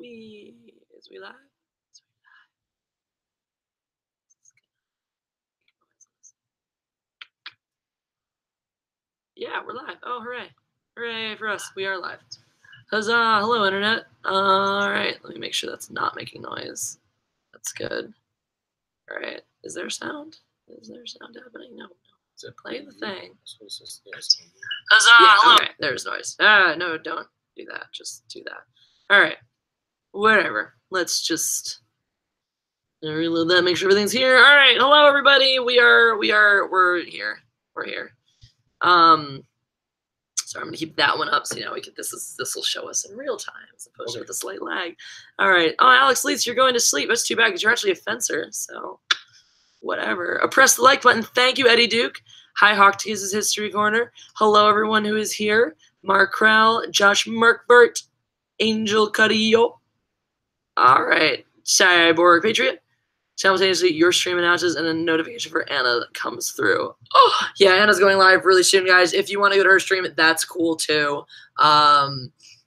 Is we live? Yeah, we're live. Oh, hooray. Hooray for us. We are live. Huzzah. Hello, Internet. All right. Let me make sure that's not making noise. That's good. All right. Is there sound? Is there sound happening? No. So play the thing. Huzzah. Hello. Okay. There's noise. No, don't do that. Just do that. All right. Whatever. Let's just reload that. Make sure everything's here. All right. Hello, everybody. We're here. We're here. So I'm gonna keep that one up. So now this will show us in real time as opposed to with a slight lag. All right. Oh, Alex Leitz, you're going to sleep. That's too bad because you're actually a fencer. So whatever. Press the like button. Thank you, Eddie Duke. Hi, Hawk Tease's History Corner. Hello, everyone who is here. Mark Krell, Josh Merkbert, Angel Carrillo. All right. Cyborg Patriot. Simultaneously, your stream announces and a notification for Anna that comes through. Oh, yeah, Anna's going live really soon, guys. If you want to go to her stream, that's cool, too.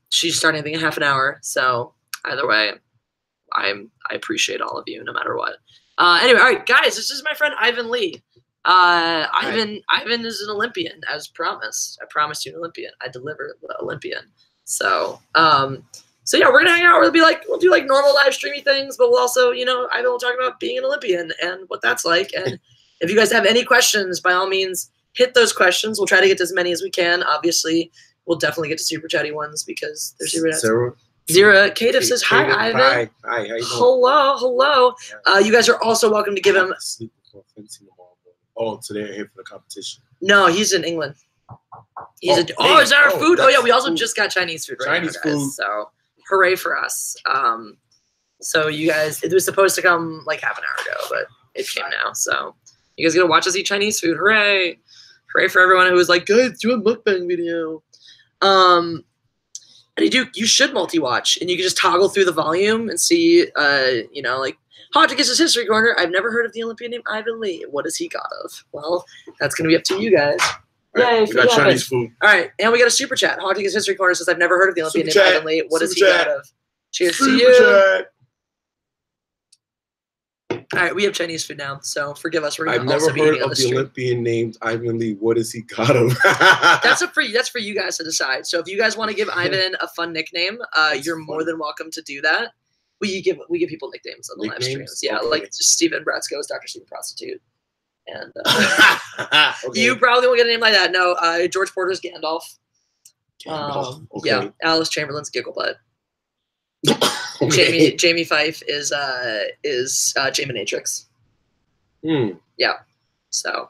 She's starting, I think, in half an hour. So either way, I appreciate all of you, no matter what. Anyway, all right, guys, this is my friend Ivan Lee. Ivan is an Olympian, as promised. I promised you an Olympian. I delivered the Olympian. So yeah, we're gonna hang out. We'll do like normal live streamy things, but we'll also, Ivan will talk about being an Olympian and what that's like. And if you guys have any questions, by all means, hit those questions. We'll try to get to as many as we can. Obviously, we'll definitely get to super chatty ones because they're super chatty. Zira Kadif says hi, Ivan. Hi, how you doing? Hello. Yeah. You guys are also welcome to give him. Oh, today I'm here for the competition. No, he's in England. Is that our food? Oh yeah, we also just got Chinese food right now, guys. So hooray for us. So you guys, it was supposed to come like half an hour ago, but it came now. So you guys gonna watch us eat Chinese food. Hooray. Hooray for everyone who was like, guys, do a mukbang video. And you should multi-watch, and you can just toggle through the volume and see, like, Hot to His History Corner. I've never heard of the Olympian named Ivan Lee. What has he got of? Well, that's going to be up to you guys. Right, we got Chinese food. All right, and we got a super chat. Hot to His History Corner says, I've never heard of the Olympian named Ivan Lee. What has he got of? Cheers to you. Chat. All right, we have Chinese food now, so forgive us. We're going I've to also never be heard eating on of the the stream. Olympian named Ivan Lee. What has he got of? That's for you guys to decide. So if you guys want to give Ivan a fun nickname, you're more than welcome to do that. We give people nicknames on the live streams. Yeah, okay. like Steven Bratsko is Dr. Steven Prostitute. And okay. You probably won't get a name like that. No, George Porter's Gandalf. Okay. Yeah, Alice Chamberlain's Gigglebutt. Okay. Jamie Fife is Jaminatrix. Yeah. So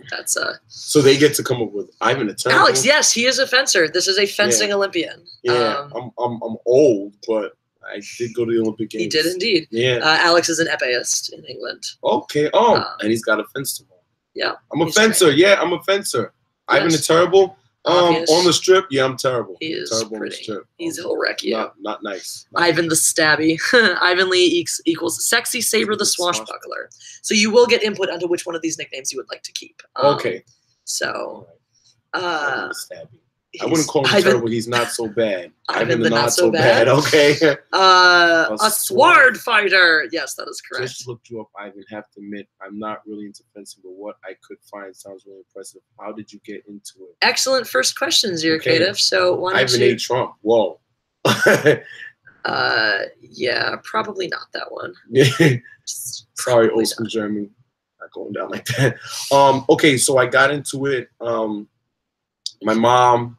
that's So they get to come up with Ivan the Terrible. Alex, yes, he is a fencer. This is a fencing Olympian. Yeah, I'm old, but I did go to the Olympic Games. He did indeed. Yeah. Alex is an epéist in England. Okay. And he's got a fence tomorrow. Yeah. I'm a fencer. Trained. Yeah, I'm a fencer. Yes. Ivan the Terrible. On the strip, yeah, I'm terrible. He is terrible pretty. On the strip. He'll wreck you. Not nice. Ivan the Stabby. Ivan Lee equals Sexy Saber the Swashbuckler. So you will get input onto which one of these nicknames you would like to keep. Okay. So, Ivan the Stabby. I wouldn't call him terrible. He's not so bad. Ivan the not so bad. Okay. A sword fighter. Yes, that is correct. Just looked you up, Ivan. Have to admit, I'm not really into fencing, but what I could find sounds really impressive. How did you get into it? Excellent first question, Zirkative. So why don't Ivan A. Trump. Whoa. Yeah, probably not that one. Sorry, old school Germany. Not going down like that. Okay, so I got into it. My mom.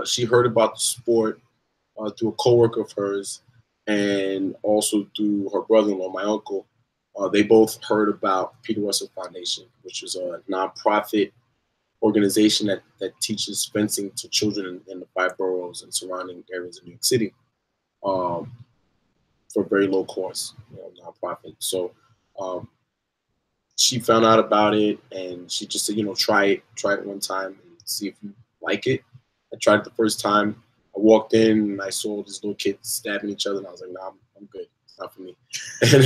She heard about the sport through a coworker of hers, and also through her brother-in-law, my uncle. They both heard about Peter Russell Foundation, which is a nonprofit organization that teaches fencing to children in the 5 boroughs and surrounding areas of New York City for very low cost, nonprofit. So she found out about it, and she just said, try it one time and see if you like it. I tried it the first time. I walked in and I saw these little kids stabbing each other, and I was like, "Nah, I'm good. It's not for me." And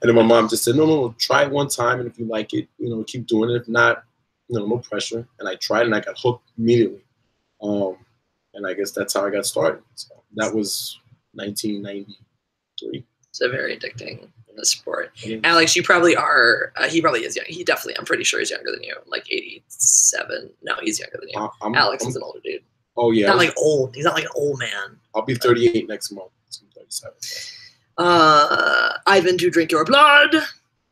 then my mom just said, "No, try it one time, and if you like it, keep doing it. If not, no pressure." And I tried, and I got hooked immediately. And I guess that's how I got started. So that was 1993. It's a very addicting sport. Yeah. Alex, you probably are. He probably is young. He definitely. I'm pretty sure he's younger than you. Like 87. No, he's younger than you. Alex is an older dude. Oh yeah. Not like old. He's not like an old man. I'll be 38 next month. So I'm 37. Ivan, to drink your blood.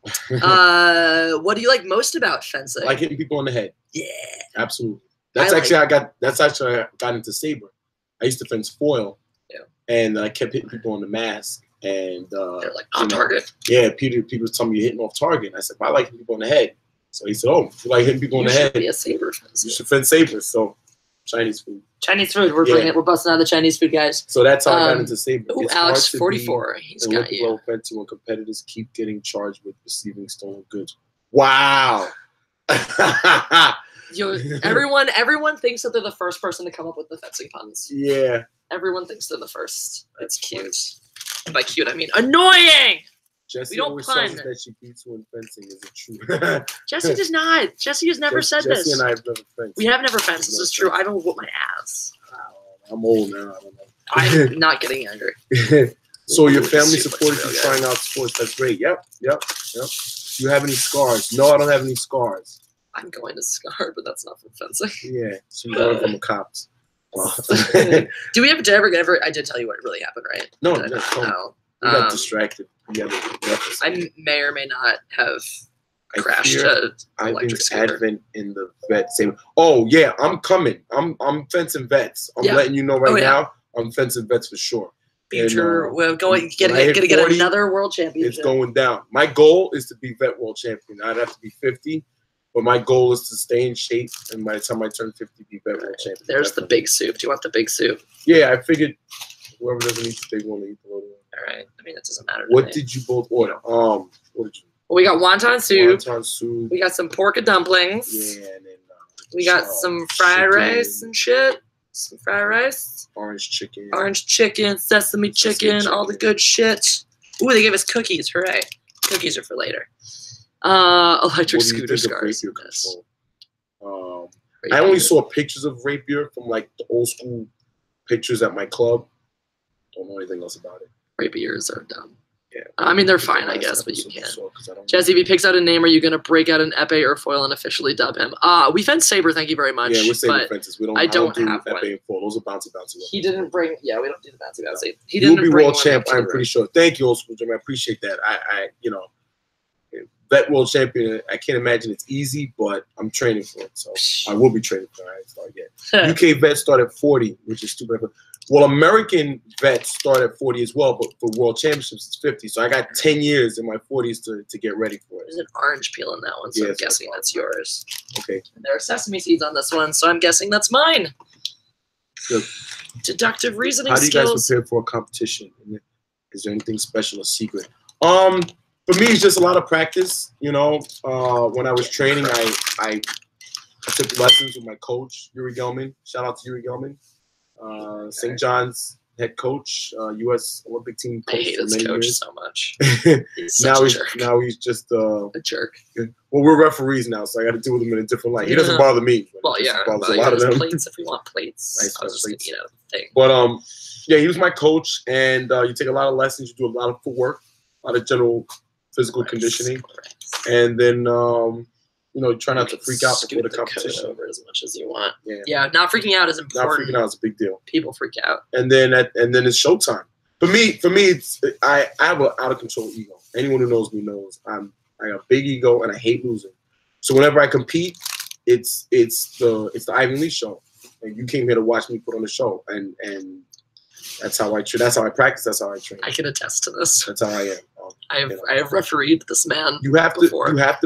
What do you like most about fencing? I like hitting people in the head. Yeah. Absolutely. That's actually I got into saber. I used to fence foil. Yeah. And I kept hitting people on the mask. And they're like on target. Yeah, people tell me you're hitting off target. And I said, well, I like hitting people in the head. So he said, oh, if you like hitting people in the head, be a saber fencer. You should fence sabers. So Chinese food. Chinese food. We're busting out the Chinese food, guys. So that's how I got into saber. Oh, Alex, 44. He's got you. Level fencing when competitors keep getting charged with receiving stolen goods. Wow. Everyone thinks that they're the first person to come up with the fencing puns. Yeah. Everyone thinks they're the first. That's cute. And by cute, I mean annoying. Jesse we don't always pun. says that she beats you in fencing. Is it true? Jesse does not. Jesse has never said this. Jesse and I have never fenced. We have never fenced. This is true. I don't whoop my ass. I'm old now. I don't know. I'm not getting younger. So your family supported you trying out sports. That's great. Yep. Do you have any scars? No, I don't have any scars. I'm going to scar, but that's not from fencing. Yeah, she's going from the cops. Do we ever? I did tell you what really happened, right? No, no. We got distracted. I may or may not have crashed an electric scooter. Advent in the vet. Same. Oh yeah, I'm coming. I'm fencing vets. I'm letting you know right now. I'm fencing vets for sure. Future, we're gonna get another world championship. It's going down. My goal is to be vet world champion. I'd have to be 50. But my goal is to stay in shape, and by the time I turn 50, be better world champion. There's the big soup. Do you want the big soup? Yeah, I figured whoever doesn't eat the big one will eat the little one. All right. I mean, it doesn't matter. What did you both order? What did you? Well, we got wonton soup. Wonton soup. We got some pork and dumplings. Yeah, and then we got some fried rice and shit. Some fried rice. Orange chicken. Orange chicken, sesame chicken, all the good shit. Ooh, they gave us cookies. Hooray. Cookies are for later. Electric scooter scars. I only saw pictures of rapier from like the old school pictures at my club. Don't know anything else about it. Rapiers are dumb. Yeah. I mean, they're fine, I guess, but you can't. Jesse, if he picks out a name, are you going to break out an epee or foil and officially dub him? We fence saber, thank you very much. Yeah, we're saber fences. I don't have epee one. and foil. Those are bouncy. He didn't bring. Yeah, we don't do the bouncy. He didn't. You'll be world champ. I'm pretty sure. Thank you, old school Jimmy. I appreciate that. Vet world champion. I can't imagine it's easy, but I'm training for it, so I will be training for it. I ain't start yet. UK vets start at 40, which is stupid. Well, American vets start at 40 as well, but for world championships it's 50. So I got 10 years in my 40s to get ready for it. There's an orange peel in that one, so I'm guessing that's yours. Okay. And there are sesame seeds on this one, so I'm guessing that's mine. Good. Deductive reasoning skills. How do you guys prepare for a competition? Is there anything special or secret? For me, it's just a lot of practice. When I was training, I took lessons with my coach, Yuri Gelman. Shout out to Yuri Gelman. St. John's head coach, U.S. Olympic team coach. I hate his coach so much. Now he's just a jerk. Well, we're referees now, so I got to deal with him in a different light. He doesn't bother me. Well, yeah, bothers a lot of them. Plates if we want plates. Nice I was just plates. gonna eat out of the thing. But yeah, he was my coach, and you take a lot of lessons. You do a lot of footwork, a lot of general physical conditioning, and then try not to freak out before the competition. Over as much as you want. Yeah, not freaking out is important. Not freaking out is a big deal. People freak out, and then it's showtime. For me, it's I have an out of control ego. Anyone who knows me knows I got a big ego and I hate losing. So whenever I compete, it's the Ivan Lee show, and you came here to watch me put on the show, and that's how I train. That's how I practice. That's how I train. I can attest to this. That's how I am. I have refereed this man. You have to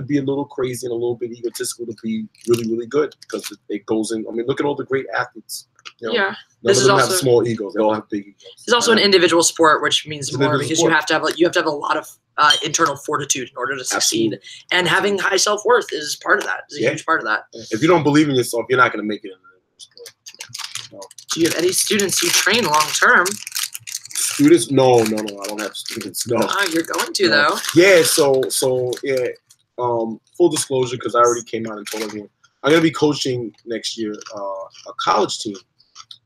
be a little crazy and a little bit egotistical to be really, really good, because it goes in. I mean, look at all the great athletes. Yeah. None of them have small egos. They all have big egos. It's also an individual sport, which means more because you have to have a lot of internal fortitude in order to succeed. Absolutely. And having high self-worth is part of that. It's a huge part of that. If you don't believe in yourself, you're not going to make it in the sport. No. Do you have any students you train long term? Students? No, I don't have students. No. You're going to though. Yeah. So yeah. Full disclosure, because I already came out and told everyone, I'm going to be coaching next year a college team,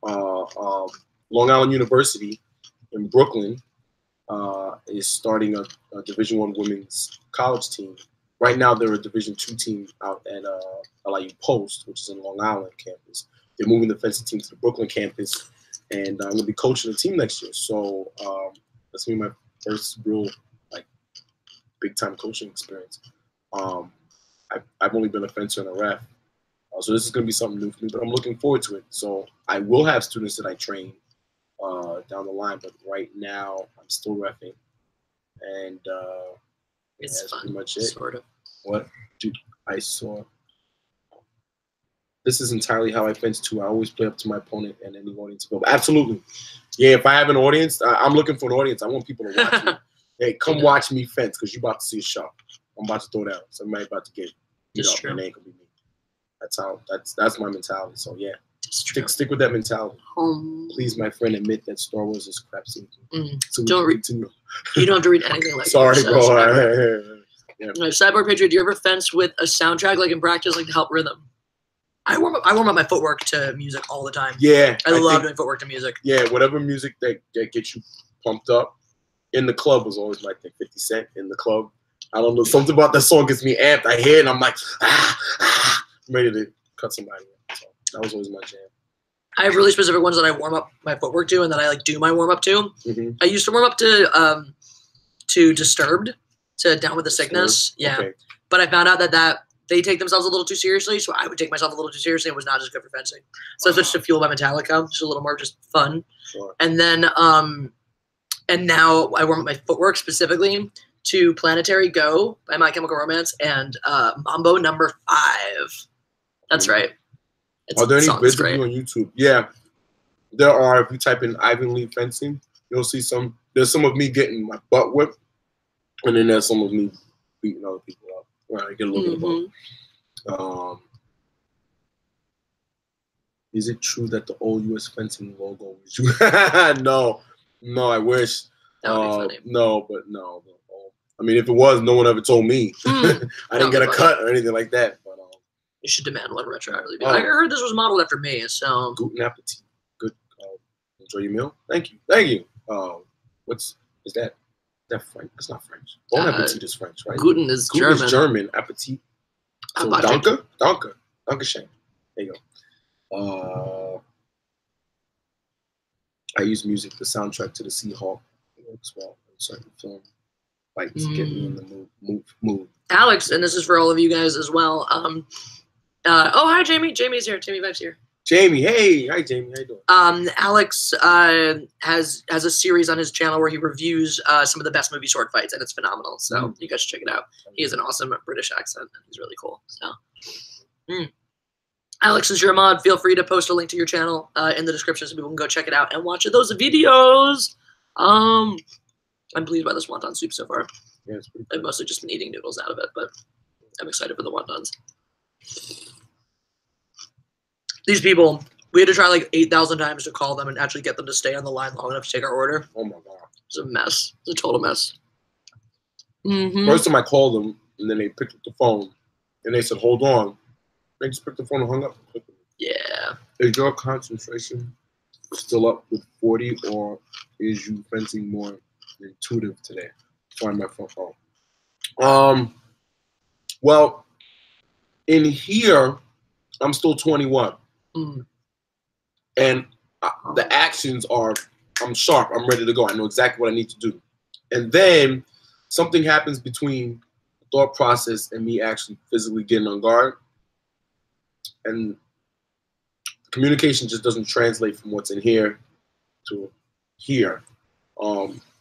Long Island University. in Brooklyn is starting a Division I women's college team. Right now, they're a Division II team out at LIU Post, which is in Long Island campus. They're moving the fencing team to the Brooklyn campus, and I'm going to be coaching the team next year. So that's going to be my first real, like, big-time coaching experience. I've only been a fencer and a ref, so this is going to be something new for me, but I'm looking forward to it. So I will have students that I train down the line, but right now I'm still reffing, and it's that's fun, pretty much it. Sort of. What do I saw? This is entirely how I fence too. I always play up to my opponent and any audience go. Absolutely, yeah. If I have an audience, I'm looking for an audience. I want people to watch me. Hey, come watch me fence because you're about to see a shot. I'm about to throw down. Somebody about to get beat up, and it ain't gonna be me. That's my mentality. So yeah, stick with that mentality. Please, my friend, admit that Star Wars is crap. So don't read. You don't have to read anything like. Sorry, bro. Yeah. Cyborg Patriot, do you ever fence with a soundtrack, like in practice, like to help rhythm? I warm up my footwork to music all the time. Yeah, I love doing footwork to music. Yeah, whatever music that gets you pumped up. In the club was always my thing. 50 Cent in the club. I don't know, something about that song gets me amped. I hear it and I'm like, I'm ready to cut somebody. So that was always my jam. I have really specific ones that I warm up my footwork to and that I like do my warm up to. I used to warm up to Disturbed, to Down with the Sickness. Yeah. Okay. But I found out that they take themselves a little too seriously, so I would take myself a little too seriously and was not as good for fencing. So I switched to Fuel by Metallica, just a little more just fun. Sure. And then and now I warm up my footwork specifically to Planetary Go by My Chemical Romance and Mambo No. 5. That's right. Are there any vids of you on YouTube? Yeah, there are. If you type in Ivan Lee fencing, you'll see some. There's some of me getting my butt whipped, and then there's some of me beating other people up. Right, I get a little bit of both. Is it true that the old U.S. fencing logo was you? No, I wish. That would be funny. No. I mean, if it was, no one ever told me. I didn't get a cut or anything like that. But you should demand one retroactively. I heard this was modeled after me, so. Guten appetit. Good. Enjoy your meal. Thank you. Is that? That French? It's not French. Bon appetit is French, right? Guten is German. Guten is German. Appetit. So danke schön. There you go. I use music, the soundtrack to the Seahawk. It works well in certain film fights, get me in the mood. Alex, and this is for all of you guys as well. Hi, Jamie. Jamie's here. Jamie Vibes here. Jamie, hey. Hi, Jamie. How you doing? Alex has a series on his channel where he reviews some of the best movie sword fights, and it's phenomenal. So you guys should check it out. He has an awesome British accent, and he's really cool. So, Alex is your mod. Feel free to post a link to your channel in the description so people can go check it out and watch those videos. I'm pleased by this wonton soup so far. Yeah, it's pretty I've mostly just been eating noodles out of it, but I'm excited for the wontons. These people, we had to try like 8,000 times to call them and actually get them to stay on the line long enough to take our order. Oh my God. It's a mess. It's a total mess. First time I called them, and then they picked up the phone, and they said, hold on. They just picked the phone and hung up. Yeah. Is your concentration still up with 40, or is you fencing more intuitive today? Find my phone. Well, in here, I'm still 21. And the actions are, I'm sharp. I'm ready to go. I know exactly what I need to do. And then something happens between the thought process and me actually physically getting on guard. And communication just doesn't translate from what's in here to here.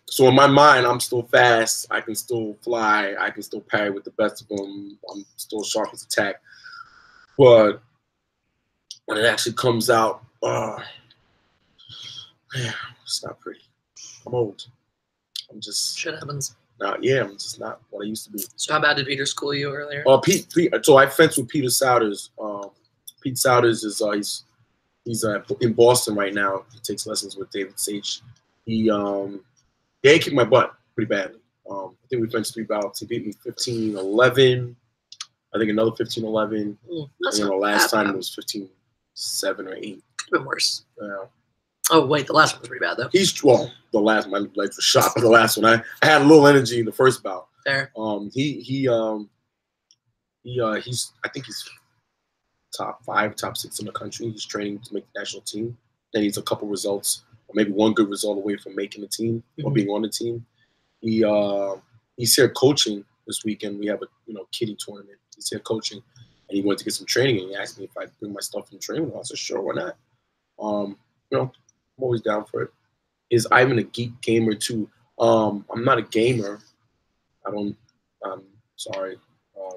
So in my mind, I'm still fast. I can still fly. I can still parry with the best of them. I'm still sharp as attack. But when it actually comes out, it's not pretty. I'm old. I'm just shit happens. I'm just not what I used to be. So how bad did Peter school you earlier? Pete. So I fenced with Peter Souders. Pete Souders is he's in Boston right now. He takes lessons with David Sage. He kicked my butt pretty badly. I think we fenced 3 bouts. He beat me 15-11. I think another 15-11. And the last time it was 15-7 or 8. Could have been worse. Yeah. Oh wait, the last one was pretty bad though. The last my legs were shot, but the last one I had a little energy in the first bout. Fair. He's I think he's top 5, top 6 in the country. He's training to make the national team. Then he's a couple results, or maybe one good result away from making the team or being on the team. He's here coaching this weekend. We have a kiddie tournament. He's here coaching, and he wanted to get some training. And he asked me if I'd bring my stuff in training. I said, sure, why not? I'm always down for it. Is Ivan a geek gamer too? I'm not a gamer. I'm sorry.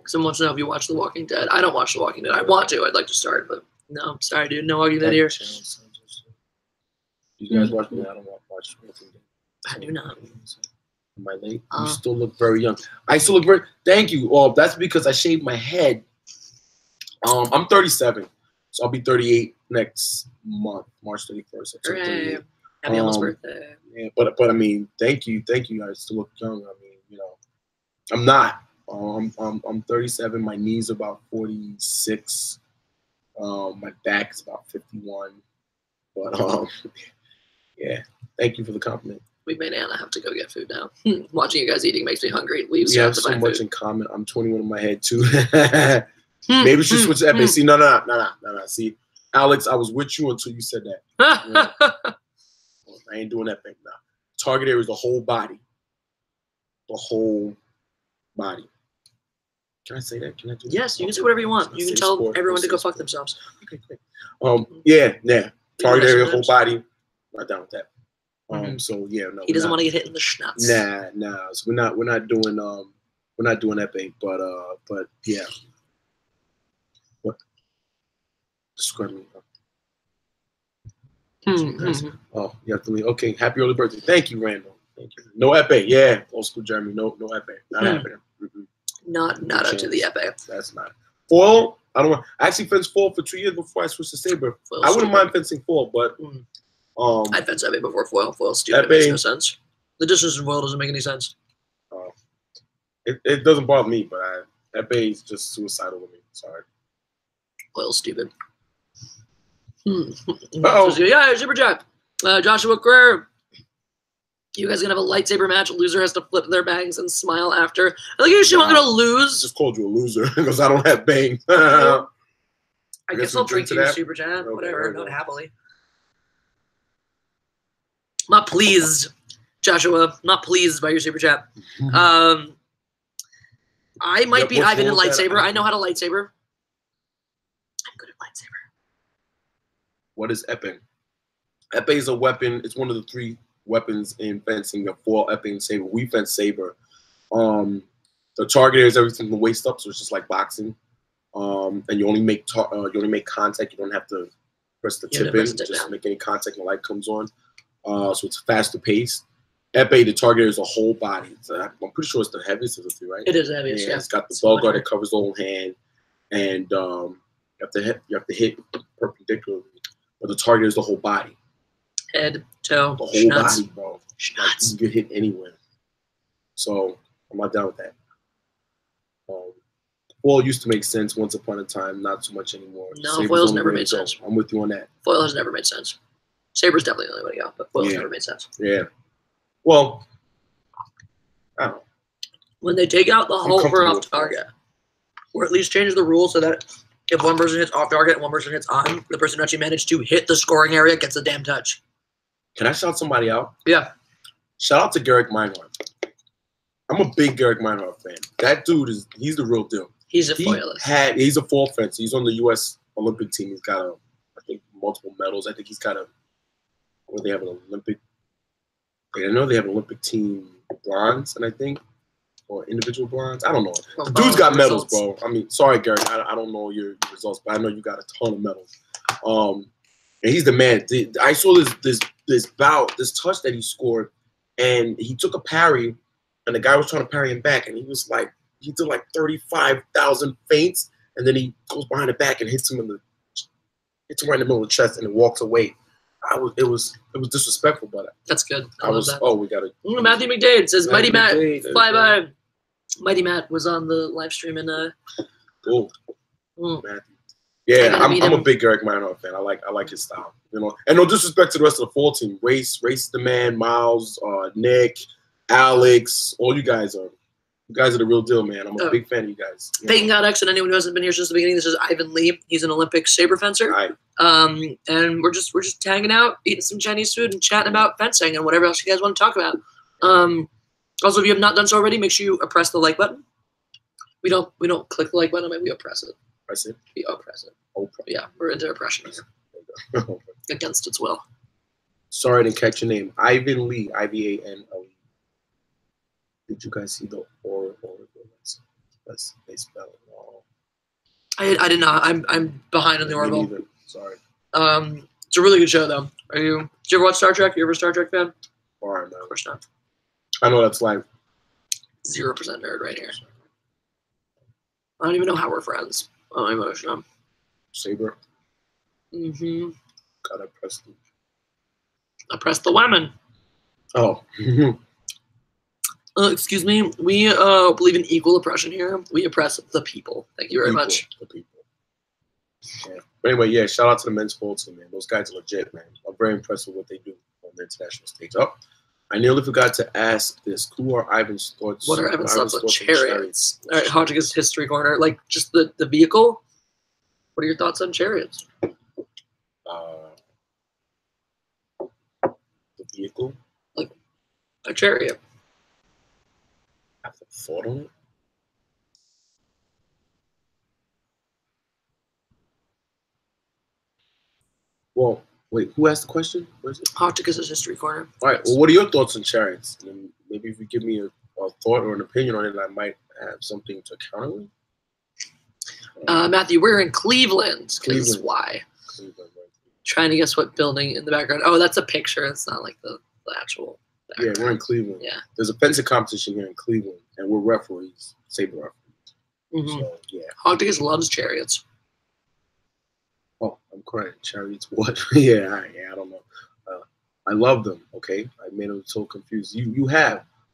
Someone wants to know if you watch The Walking Dead. I don't watch The Walking Dead. I want to. I'd like to start, but no. Sorry, dude. No Walking Dead here. You guys watch me? I don't watch Walking Dead. I do not. Am I late? You still look very young. I still look very. Thank you. Oh, that's because I shaved my head. I'm 37, so I'll be 38 next month, March 31st. Hooray. Happy almost birthday. Yeah, but I mean, thank you. I still look young. I mean, I'm not. I'm 37. My knees are about 46. My back is about 51. But yeah. Thank you for the compliment. We may Anna have to go get food now. Watching you guys eating makes me hungry. We have so much in common. I'm 21 in my head too. Maybe we should switch that. See, no. See, Alex, I was with you until you said that. I ain't doing that thing now. Target area is the whole body. The whole body. Can I say that? Can I do that? Yes, you can say whatever you want. You can tell everyone to go fuck themselves. Okay, great. Yeah. Target area, whole body. Not down with that. So yeah, no. He doesn't want to get hit in the schnutz. Nah. So we're not doing that bait, but yeah. What? Describe me. Oh, you have to leave. Okay, happy early birthday. Thank you, Randall. Thank you. No epee. Yeah, old school Jeremy. No epee. Not happening. Not up to the epee. That's not. Foil, I don't want. I actually fenced foil for 2 years before I switched to saber. I wouldn't mind fencing foil, but I'd fence epee before foil. Foil's stupid. It makes no sense. The distance in foil doesn't make any sense. It doesn't bother me, but epee is just suicidal with me. Sorry. Foil's stupid. Yeah, super chat. Joshua Kerr. You guys gonna have a lightsaber match? Loser has to flip their bangs and smile after. I think you're gonna lose. I just called you a loser because I don't have bangs. I guess I'll drink to you, super chat. Okay, whatever, not happily. Not pleased, Joshua. Not pleased by your super chat. I might be Ivan in lightsaber. I know how to lightsaber. I'm good at lightsaber. What is epee? Epee is a weapon. It's one of the 3 weapons in fencing: a foil, epee, and saber. We fence saber. The target is everything from the waist up, so it's just like boxing. And you only make contact. You don't have to press the tip in. Just make any contact when the light comes on. So it's faster paced. Epee, the target is a whole body. I'm pretty sure it's the heaviest of the 3, right? It is the heaviest. Yeah. It's got the ball guard that covers the whole hand, and you have to hit perpendicularly. But the target is the whole body. Head, toe, the whole body, bro. Like, you can get hit anywhere. So I'm not down with that. Foil used to make sense once upon a time, not so much anymore. No, foil's never made sense. I'm with you on that. Foil has never made sense. Saber's definitely the only way to go, but foil's never made sense. Yeah. Well, I don't know. When they take out the halt for off target, or at least change the rule so that if one person hits off target and one person hits on, the person who actually managed to hit the scoring area gets a damn touch. Can I shout somebody out? Yeah. Shout out to Garrick Meinhardt. I'm a big Garrick Meinhardt fan. That dude he's the real deal. He's a foilist. He's a foil fencer. He's on the U.S. Olympic team. He's got I think multiple medals. I think he's got they have an Olympic. I know they have an Olympic team bronze, and I think, or individual bronze. I don't know. The dude's got medals, bro. I mean, sorry, Garrick. I don't know your results, but I know you got a ton of medals. And he's the man. I saw this bout, this touch that he scored, and he took a parry, and the guy was trying to parry him back, and he did like 35,000 feints, and then he goes behind the back and hits him right in the middle of the chest, and it walks away. It was disrespectful, but that's good. I love that. Oh, we got it. Matthew McDade says Mighty Matt. Bye. Mighty Matt was on the live stream and cool. Matthew. Yeah, I'm a big Eric Minor fan. I like his style. You know, and no disrespect to the rest of the full team. Race the man, Miles, Nick, Alex, all you guys are. You guys are the real deal, man. I'm a big fan of you guys. Peyton Godex, and anyone who hasn't been here since the beginning, this is Ivan Lee. He's an Olympic saber fencer. Right. And we're just hanging out, eating some Chinese food, and chatting about fencing and whatever else you guys want to talk about. Also, if you have not done so already, make sure you press the like button. We don't click the like button. I mean, we oppress it. Press it. We oppress it. Yeah, we're into oppression here. Against its will. Sorry, I didn't catch your name. Ivan Lee. IVANLE. Did you guys see the or that's they spell it wrong? I did not. I'm behind on the Orville. Sorry. It's a really good show though. Did you ever watch Star Trek? You ever a Star Trek fan? Or no. Of course not. I know that's like 0% nerd right here. I don't even know how we're friends. Oh, my emotion. Saber. Mm-hmm. Gotta press the. I pressed the women. Oh. Excuse me. We believe in equal oppression here. We oppress the people. Thank you very much. The people. Yeah. But anyway, yeah, shout out to the men's full team, man. Those guys are legit, man. I'm very impressed with what they do on the international stage. Oh, I nearly forgot to ask this. Who are Ivan's thoughts? What are Ivan's thoughts on chariots? All right, Hodgkin's history corner. Like, just the vehicle? What are your thoughts on chariots? The vehicle? Like, a chariot. I have thought on it. Well, wait, who asked the question? Where is it? Hodgkin's history corner. All right, well, what are your thoughts on chariots? And maybe if you give me a thought or an opinion on it, I might have something to counter with. Matthew, we're in Cleveland. Because why? Cleveland, right. Trying to guess what building in the background. Oh, that's a picture. It's not like the actual background. Yeah, we're in Cleveland. Yeah. There's a fencing competition here in Cleveland, and we're referees, saber referees. Mm-hmm. So, yeah. Hodgkin's loves chariots. Oh, I'm crying. Chariots, what? yeah, I don't know. I love them, okay? I made them so confused. You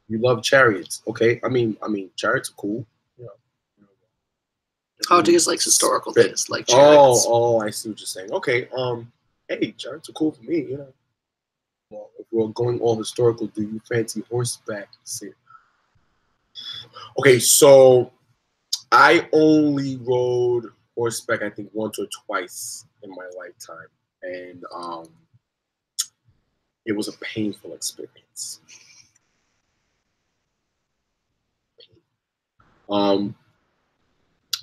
love chariots, okay? I mean, chariots are cool. Hodgkin's likes historical things, like chariots. Oh, I see what you're saying. Okay, hey, chariots are cool for me, you know. Well, if we're going all historical, do you fancy horseback? Okay, so I only rode horseback, I think, once or twice in my lifetime, and it was a painful experience.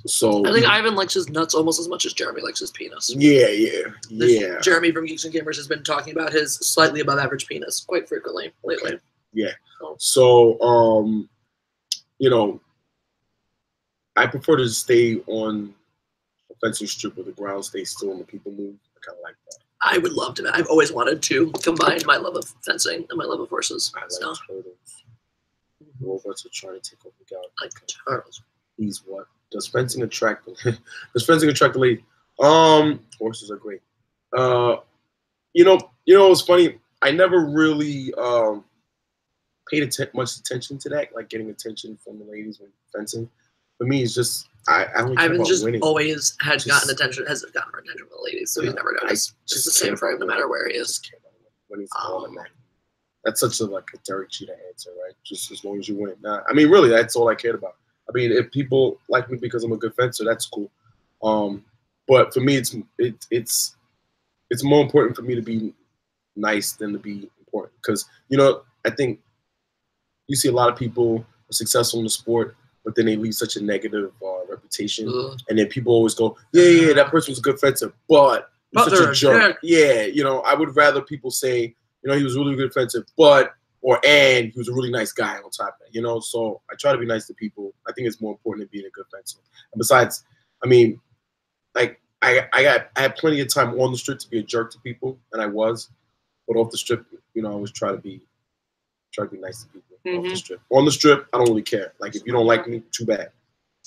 So I think Ivan likes his nuts almost as much as Jeremy likes his penis. Yeah. Jeremy from Geeks and Gamers has been talking about his slightly above average penis quite frequently lately. Okay. Yeah. So, you know, I prefer to stay on a fencing strip where the ground stays still and the people move. I kind of like that. I would love to. I've always wanted to combine my love of fencing and my love of horses. I like turtles. Robots are trying to take over the galaxy. Like turtles. He's what? Does fencing attract the lady? Horses are great. You know, it's funny. I never really paid much attention to that, like getting attention from the ladies when fencing. For me, it's just I only care about winning. Always has gotten attention from the ladies, so he's never noticed. Just the same for him, no matter where he is. Winning that's such a Derek Jeter answer, right? Just as long as you win. Nah, I mean, really, that's all I cared about. I mean, if people like me because I'm a good fencer, that's cool. But for me, it's more important for me to be nice than to be important. Because, I think you see a lot of people are successful in the sport, but then they leave such a negative reputation. And then people always go, yeah, that person was a good fencer, but he's such a jerk. Yeah, I would rather people say, he was a really good fencer, and he was a really nice guy on top of that, So I try to be nice to people. I think it's more important than being a good fencer. And besides, I mean, I had plenty of time on the strip to be a jerk to people, and I was. But off the strip, I always try to be nice to people. Off the strip. On the strip, I don't really care. Like, if you don't like me, too bad.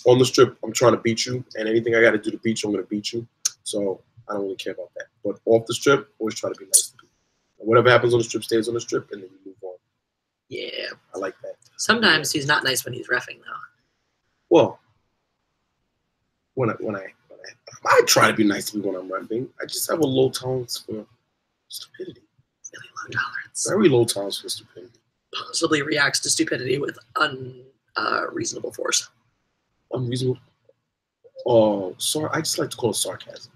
On the strip, I'm trying to beat you, and anything I got to do to beat you, I'm going to beat you. So I don't really care about that. But off the strip, always try to be nice to people. And whatever happens on the strip stays on the strip, and then you move on. Yeah. I like that. Sometimes he's not nice when he's reffing, though. Well, when I I try to be nice to people when I'm repping. I just have a low tolerance for stupidity. Really low tolerance. Very low tolerance for stupidity. Possibly reacts to stupidity with unreasonable force. Unreasonable. Oh, sorry. I just like to call it sarcasm.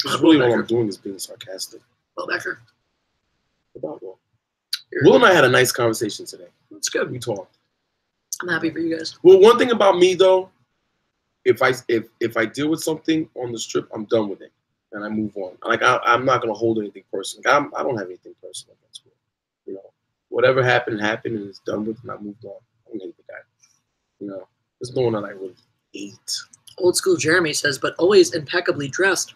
Because really all I'm doing is being sarcastic. Will Becker. About Will. Will and I had a nice conversation today. That's good. We talked. I'm happy for you guys. Well, one thing about me though, if I deal with something on the strip, I'm done with it and I move on. Like I'm not gonna hold anything personal. I don't have anything personal against Will. You know, whatever happened happened and it's done with, and I moved on. I don't hate the guy. You know, there's no one that I really hate. Old school Jeremy says, but always impeccably dressed.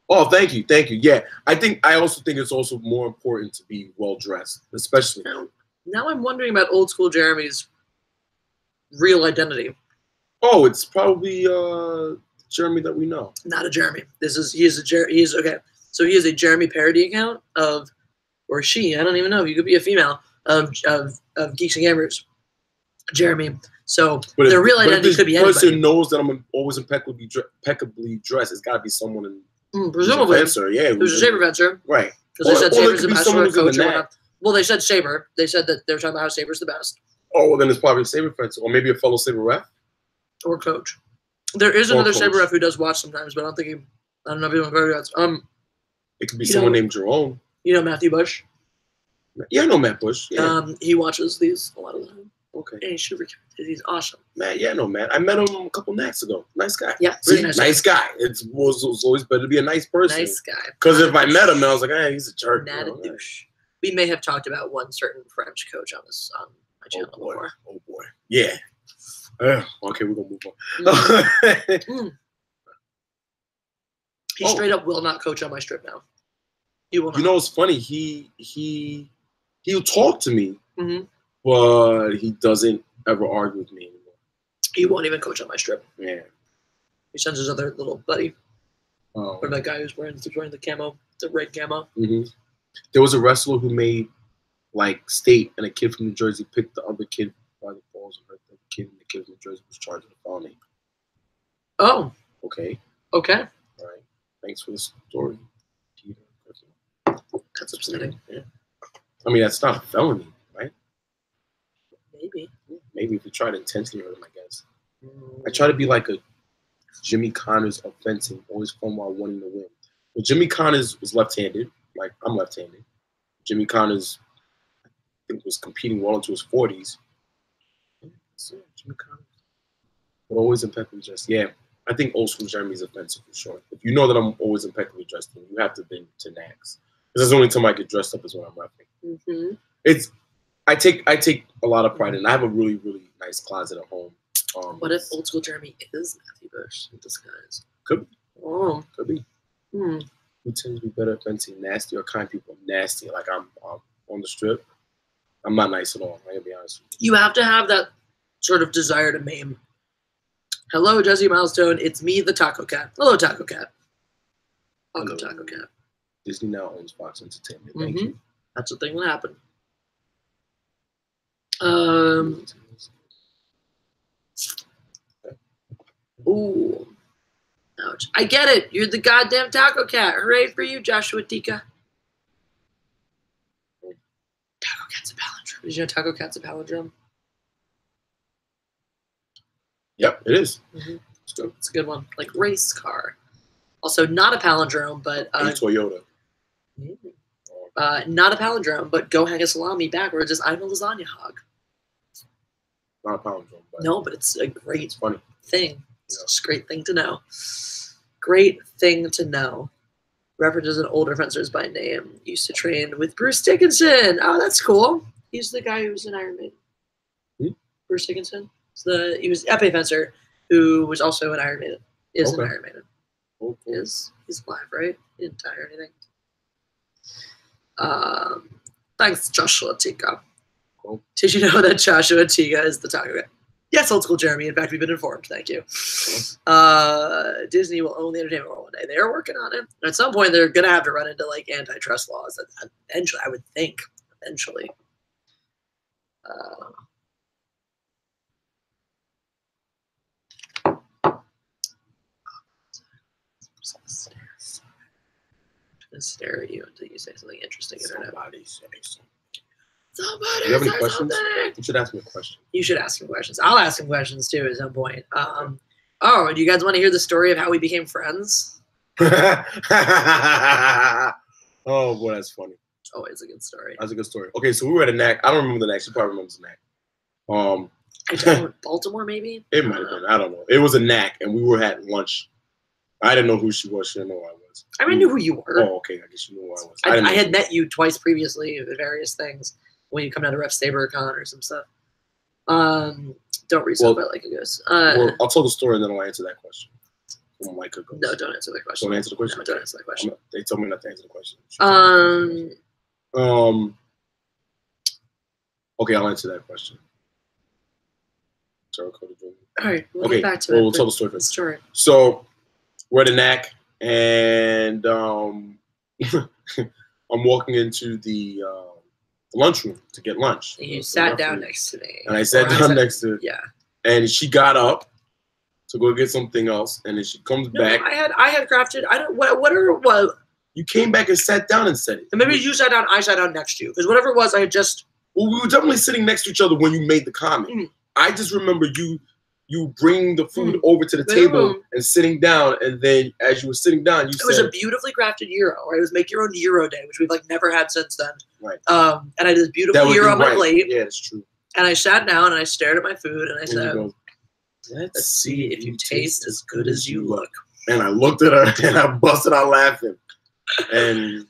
Oh, thank you. Yeah, I also think it's also more important to be well dressed, especially now. I'm wondering about old school Jeremy's real identity. Oh, it's probably Jeremy that we know. Not a Jeremy. He is okay. So he is a Jeremy parody account of, or she. I don't even know. You could be a female of Geeks and Gamers. Jeremy. So their real identity could be anybody. If the person knows that I'm always impeccably dressed, it's got to be someone in. Presumably, fencer, yeah. It was a Saber fencer. Right. Because they said Saber's the best, or a coach, or whatever. Well, they said Saber. They said that they were talking about how Saber's the best. Oh, well, then it's probably a Saber fencer, or maybe a fellow Saber ref. Or coach. There is another Saber ref who does watch sometimes, but I don't know if he wants very It could be someone named Jerome. You know Matthew Bush? Yeah, I know Matt Bush. Yeah. He watches these a lot of the time. Okay. And he's awesome. Matt, yeah, I know Matt. I met him a couple nights ago. Nice guy. Yeah, really nice guy. It was always better to be a nice person. Nice guy. Because if I met him, I was like, hey, he's a jerk. Not a douche. We may have talked about one certain French coach on my channel before. Oh boy. Yeah. Okay, we're gonna move on. He straight up will not coach on my strip now. He will not. You know what's funny? He'll talk to me, but he doesn't ever argue with me anymore. He won't even coach on my strip. Yeah. He sends his other little buddy. Oh. Or that guy who's wearing the camo, the red camo. There was a wrestler who made like state, and a kid from New Jersey picked the other kid by the balls and hurt the kid, and the kid from New Jersey was charged with a felony. Oh. Okay. All right. Thanks for the story. That's upsetting. Yeah. I mean, that's not a felony, right? Maybe. Maybe if you try to intentionally hurt him, I guess. I try to be like a Jimmy Connors of fencing, always fun while wanting to win. Well, Jimmy Connors was left-handed. Like, I'm left-handed. Jimmy Connors, I think, was competing well into his 40s. So, Jimmy Connors. But always impeccably dressed. Yeah, I think old school Jeremy's offensive for sure. If you know that I'm always impeccably dressed, then you have to be to nags. Because that's the only time I get dressed up is when I'm rapping. I take a lot of pride in it. I have a really, really nice closet at home. What if old school Jeremy is Matthew Bush in disguise? Could be. Oh. Could be. Who tends to be better at fencing? Nasty or kind people? Nasty. Like I'm on the strip. I'm not nice at all. I gotta be honest with you. You have to have that sort of desire to maim. Hello, Jesse Milestone. It's me, the Taco Cat. Hello, Taco Cat. Welcome, Taco Cat. Disney now owns Fox Entertainment. Thank you. That's the thing that happened. Ooh. Ouch. I get it. You're the goddamn Taco Cat. Hooray for you, Joshua Tika. Taco Cat's a palindrome. Did you know Taco Cat's a palindrome? Yep, it is. It's a good one. Like race car. Also, not a palindrome, but Toyota. Not a palindrome, but go hang a salami backwards is I'm a lasagna hog. Not a palindrome. But no, but it's a great funny thing. It's just a great thing to know. Great thing to know. References an older fencers by name. Used to train with Bruce Dickinson. Oh, that's cool. He's the guy who was in Iron Maiden. Bruce Dickinson. He was épée fencer who was also in Iron Maiden. In Iron Maiden. Cool. He's alive, right? He didn't die or anything. Thanks, Joshua Tika. Cool. Did you know that Joshua Tika is the Taco Cat? Yes, old school Jeremy. In fact, we've been informed. Thank you. Disney will own the entertainment world one day. They are working on it. And at some point, they're going to have to run into like antitrust laws. Eventually, I would think. Eventually. gonna stare at you until you say something interesting. Somebody say something. Somebody Do you have any say questions? something. You should ask me a question. You should ask him questions. I'll ask him questions too at some point. Oh, do you guys want to hear the story of how we became friends? Oh boy, that's funny. Always a good story. That's a good story. Okay, so we were at a NAC. I don't remember the NAC. She probably remembers the NAC. I don't. Baltimore, maybe. It might have been. I don't know. It was a NAC, and we were at lunch. I didn't know who she was. She didn't know who I was. I knew who you were. Oh, okay. I guess you knew who I was. I had met you twice previously at various things when you come down to Ref SaberCon or some stuff. Don't reset like a goose. Well, I'll tell the story and then I'll answer that question. Like a ghost. No, don't answer the question. Don't answer the question. No, don't answer the question. They told me not to answer the question. Okay, I'll answer that question. All right, we'll get back to we'll tell the story first. Sure. So we're at a NAC, and I'm walking into the lunchroom to get lunch. And you sat down next to me. And I sat down next to her. Yeah. And she got up to go get something else, and then she comes back. I had crafted. I don't whatever it was. You came back and sat down and said it. And maybe you sat down. I sat down next to you because whatever it was, I had just. Well, we were definitely sitting next to each other when you made the comment. Mm. I just remember you bringing the food over to the table and sitting down, and then as you were sitting down, it was a beautifully crafted gyro. Right? It was Make Your Own Gyro Day, which we've never had since then. Right. And I did this beautiful gyro on my plate. Yeah, it's true. And I sat down and I stared at my food and I said, "Let's see if you taste as good as you look." And I looked at her and I busted out laughing. And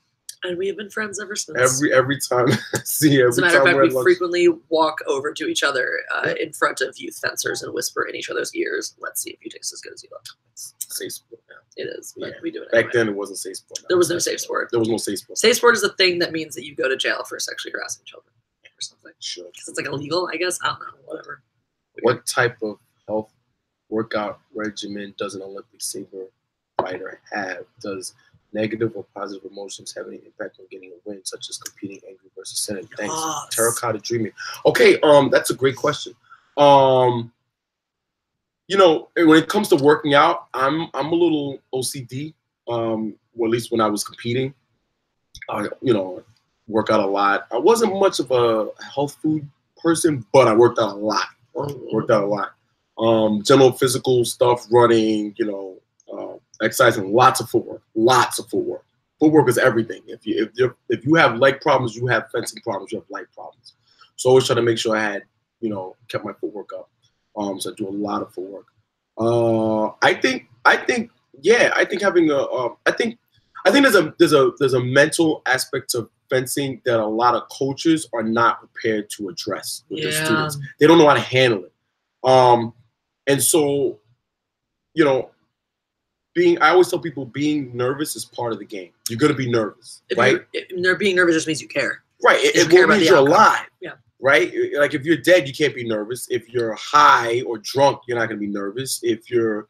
we have been friends ever since. Every time I see her. As a matter of fact, we frequently walk over to each other in front of youth fencers and whisper in each other's ears, "Let's see if you taste as good as you look." It's safe sport now. It is, but we do it Back then, it wasn't safe sport. There was no safe sport. There was no safe sport. Safe sport is a thing that means that you go to jail for sexually harassing children or something. Sure. Because it's illegal, I guess. I don't know. Whatever. What type of health workout regimen does an Olympic saber fighter have? Does negative or positive emotions have any impact on getting a win, such as competing angry versus sinning? Thanks. Yes. Terracotta Dreaming. Okay, that's a great question. When it comes to working out, I'm a little OCD. Well, at least when I was competing, work out a lot. I wasn't much of a health food person, but I worked out a lot. General physical stuff, running, exercising, lots of footwork. Footwork is everything. If you have leg problems, you have fencing problems, you have leg problems. So I always try to make sure I had, kept my footwork up. So I do a lot of footwork. I think having there's a mental aspect to fencing that a lot of coaches are not prepared to address with their students. They don't know how to handle it. And so, I always tell people being nervous is part of the game. You're going to be nervous, right? Being nervous just means you care. Right. It means you're alive. Yeah. Right? Like if you're dead, you can't be nervous. If you're high or drunk, you're not going to be nervous. If you're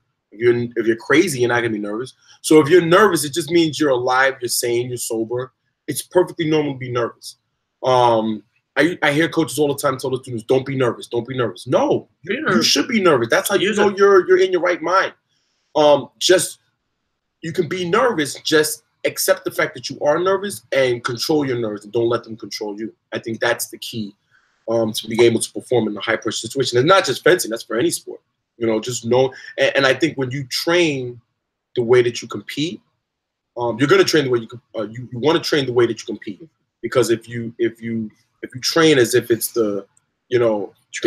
crazy, you're not going to be nervous. So if you're nervous, it just means you're alive, you're sane, you're sober. It's perfectly normal to be nervous. I hear coaches all the time tell the students, "Don't be nervous. Don't be nervous." No, you should be nervous. That's how you know you're in your right mind. You can be nervous. Just accept the fact that you are nervous and control your nerves and don't let them control you. I think that's the key to being able to perform in a high pressure situation. And not just fencing. That's for any sport. Just know. And I think when you train the way that you compete, you're going to train the way you want to train the way that you compete. Because if you train as if it's the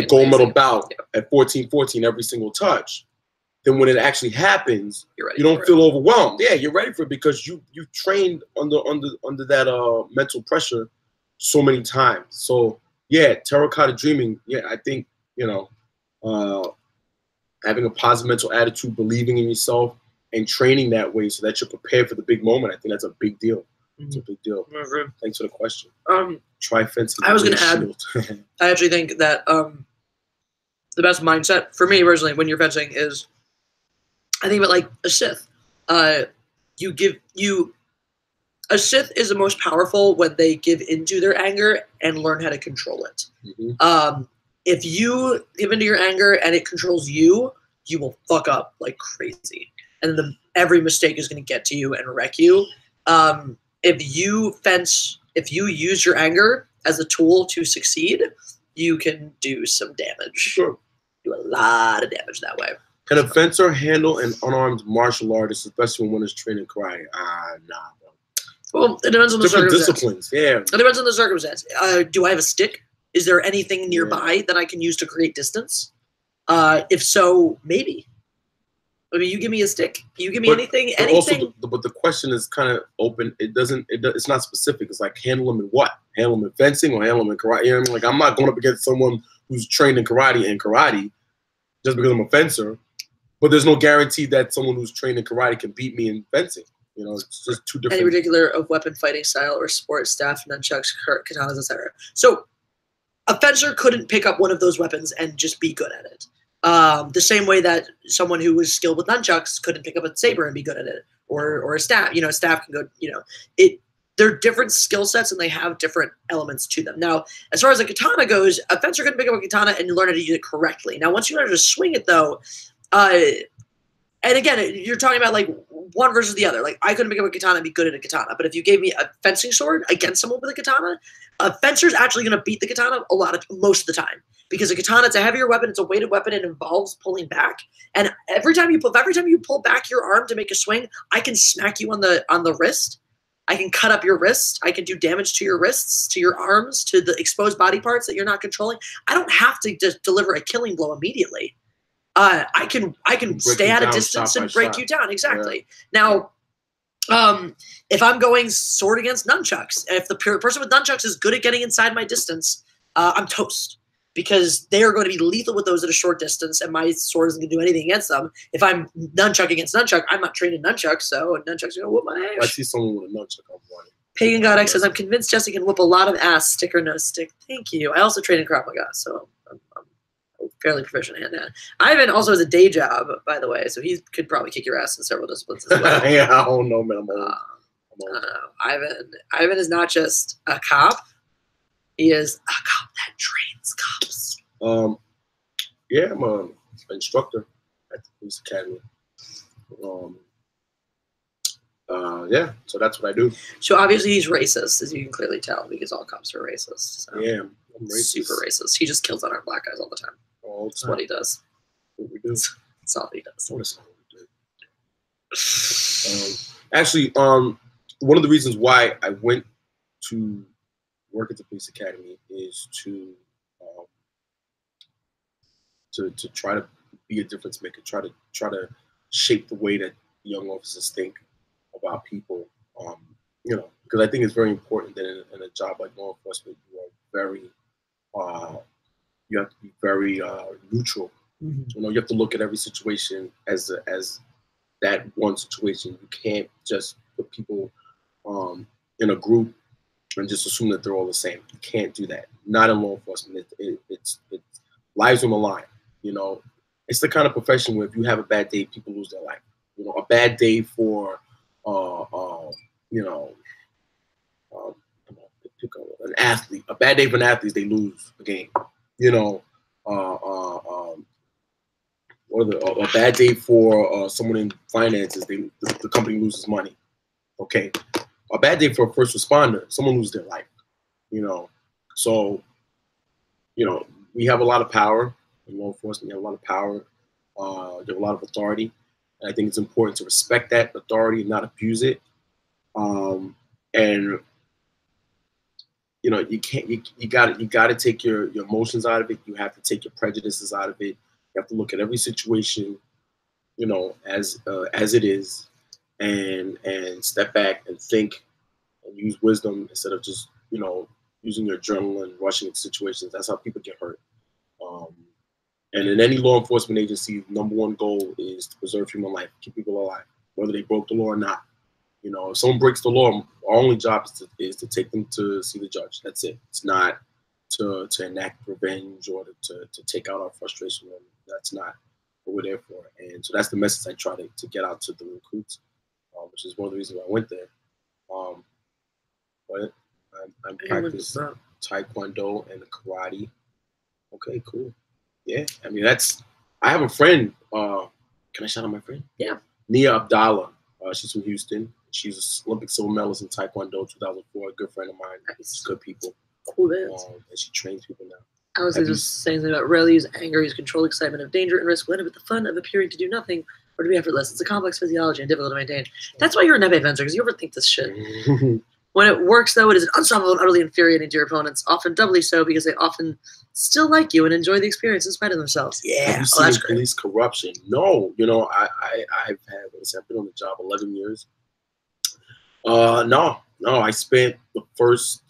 gold medal bout at 14-14 every single touch, then when it actually happens, you don't feel overwhelmed. Yeah, you're ready for it because you've trained under that mental pressure so many times. So yeah, terracotta dreaming. Yeah, I think having a positive mental attitude, believing in yourself, and training that way so that you're prepared for the big moment. I think that's a big deal. It's a big deal. Mm-hmm. Thanks for the question. Try fencing. I was going to add, I actually think that the best mindset for me personally when you're fencing is, I think about like a Sith. A Sith is the most powerful when they give into their anger and learn how to control it. Mm-hmm. If you give into your anger and it controls you, you will fuck up like crazy. And every mistake is going to get to you and wreck you. if you use your anger as a tool to succeed, you can do some damage. Sure. Do a lot of damage that way. Can a fencer handle an unarmed martial artist, especially when one is training karate? Nah, bro. Well, it depends on the circumstance. Disciplines, yeah. It depends on the circumstance. Do I have a stick? Is there anything nearby that I can use to create distance? If so, maybe. I mean, you give me a stick. You give me anything. Also, but the question is kind of open. It's not specific. It's like handle them in what? Handle them in fencing or handle them in karate? You know what I mean? Like, I'm not going up against someone who's trained in karate just because I'm a fencer. But there's no guarantee that someone who's trained in karate can beat me in fencing. You know, it's just two different. Any particular of weapon fighting style or sport, staff, nunchucks, katanas, etc. So a fencer couldn't pick up one of those weapons and just be good at it. The same way that someone who was skilled with nunchucks couldn't pick up a saber and be good at it, or a staff. You know, a staff can go. They're different skill sets and they have different elements to them. Now, as far as a katana goes, a fencer can pick up a katana and learn how to use it correctly. Now, once you learn how to swing it, though, and again, you're talking about like one versus the other. Like, I couldn't pick up a katana and be good at a katana, but if you gave me a fencing sword against someone with a katana, a fencer's actually going to beat the katana most of the time, because a katana, it's a heavier weapon, it's a weighted weapon, it involves pulling back, and every time you pull back your arm to make a swing, I can smack you on the wrist. I can cut up your wrist. I can do damage to your wrists, to your arms, to the exposed body parts that you're not controlling. I don't have to just deliver a killing blow immediately. I can stay at a distance and break you down. Exactly. Yeah. Now, if I'm going sword against nunchucks, if the person with nunchucks is good at getting inside my distance, I'm toast, because they are going to be lethal with those at a short distance, and my sword isn't going to do anything against them. If I'm nunchuck against nunchuck, I'm not trained in nunchucks, so nunchucks are going to whoop my ass. I see someone with a nunchuck, I'm running. Pagan God X says, I'm convinced Jesse can whoop a lot of ass, stick or no stick. Thank you. I also train in Krav Maga, so I'm fairly proficient hand-to-hand. Ivan also has a day job, by the way, so he could probably kick your ass in several disciplines as well. Yeah, I don't know, man. I'm old. Ivan is not just a cop. He is a cop that trains cops. Yeah, I'm an instructor at the police academy. Yeah, so that's what I do. So obviously he's racist, as you can clearly tell, because all cops are racist. So. Yeah, I'm racist. Super racist. He just kills unarmed black guys all the time. That's what he does. What we do. That's all he does. That's all we do. Actually, one of the reasons why I went to work at the police academy is to try to be a difference maker, try to shape the way that young officers think about people. Because I think it's very important that in a job like law enforcement, you have to be very neutral. Mm-hmm. You have to look at every situation as that one situation. You can't just put people in a group and just assume that they're all the same. You can't do that. Not in law enforcement. It's lives on the line. It's the kind of profession where if you have a bad day, people lose their life. A bad day for an athlete. A bad day for an athlete, they lose the game. A bad day for someone in finances, the company loses money. Okay. A bad day for a first responder, someone loses their life. So, we have a lot of power in law enforcement. We have a lot of power. We have a lot of authority. And I think it's important to respect that authority and not abuse it. You got to take your emotions out of it. You have to take your prejudices out of it. You have to look at every situation, as it is, and step back and think and use wisdom instead of just using your adrenaline, rushing into situations. That's how people get hurt. And in any law enforcement agency, number one goal is to preserve human life, keep people alive, whether they broke the law or not. If someone breaks the law, our only job is to take them to see the judge. That's it. It's not to enact revenge or to take out our frustration. That's not what we're there for. And so that's the message I try to get out to the recruits, which is one of the reasons why I went there. But I practice Taekwondo and karate. Okay, cool. Yeah, I have a friend. Can I shout out my friend? Yeah. Nia Abdallah. She's from Houston. She's an Olympic silver medalist in Taekwondo 2004. A good friend of mine. She's good people. Cool. And she trains people now. I was just saying something about rarely use anger, use controlled excitement of danger and risk, blended with the fun of appearing to do nothing or to be effortless. It's a complex physiology and difficult to maintain. That's why you're a Nebe fencer, because you overthink this shit. When it works, though, it is unstoppable and utterly infuriating to your opponents, often doubly so because they often still like you and enjoy the experience in spite of themselves. Yeah, have you seen police corruption? No, you know, I've been on the job 11 years. No, I spent the first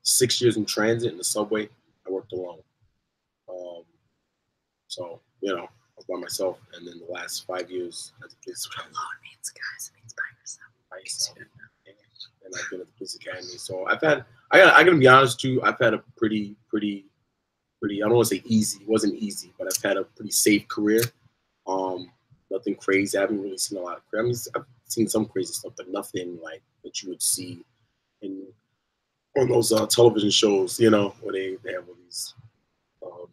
6 years in transit in the subway. I worked alone. So, you know, I was by myself. And then the last 5 years as a police academy. Alone means, guys, it means by yourself. By yourself. And I've been at the police academy. So I gotta be honest with you, I've had a pretty, I don't want to say easy. It wasn't easy, but I've had a pretty safe career. Nothing crazy. I haven't really seen a lot of crazy. I mean, I've seen some crazy stuff, but nothing like that you would see on those television shows, you know, where they have all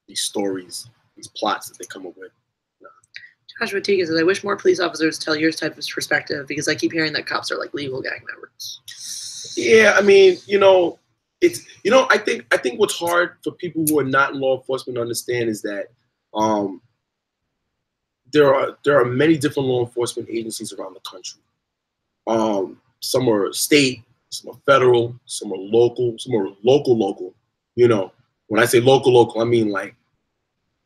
these stories, these plots that they come up with. Joshua Teague says, I wish more police officers tell your type of perspective because I keep hearing that cops are like legal gang members. Yeah, I mean, you know, it's, you know, I think what's hard for people who are not in law enforcement to understand is that there are many different law enforcement agencies around the country. Some are state, some are federal, some are local, local. You know, when I say local, I mean like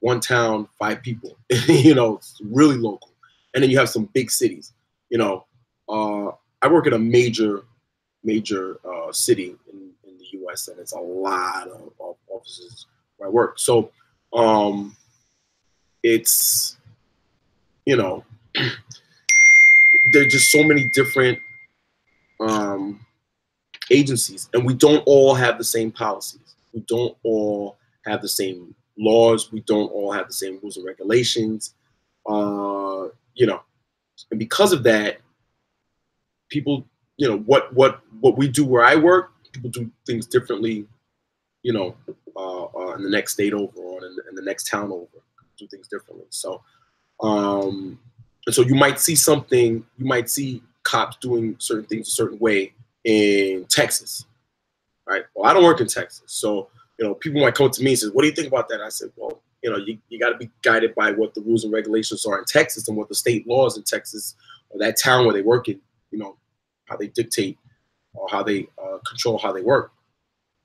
one town, 5 people. You know, it's really local. And then you have some big cities. You know, I work in a major city in the U.S. and it's a lot of offices where I work. So it's, you know, there's just so many different agencies, and we don't all have the same policies. We don't all have the same laws. We don't all have the same rules and regulations. You know, and because of that, people, you know, what we do where I work, people do things differently. You know, in the next state over, or in the next town over, do things differently. So, and so you might see something. You might see cops doing certain things a certain way in Texas, right? Well, I don't work in Texas, so you know, people might come to me and say, "What do you think about that?" I said, "Well, you know, you got to be guided by what the rules and regulations are in Texas and what the state laws in Texas or that town where they work in, you know, how they dictate or how they control how they work.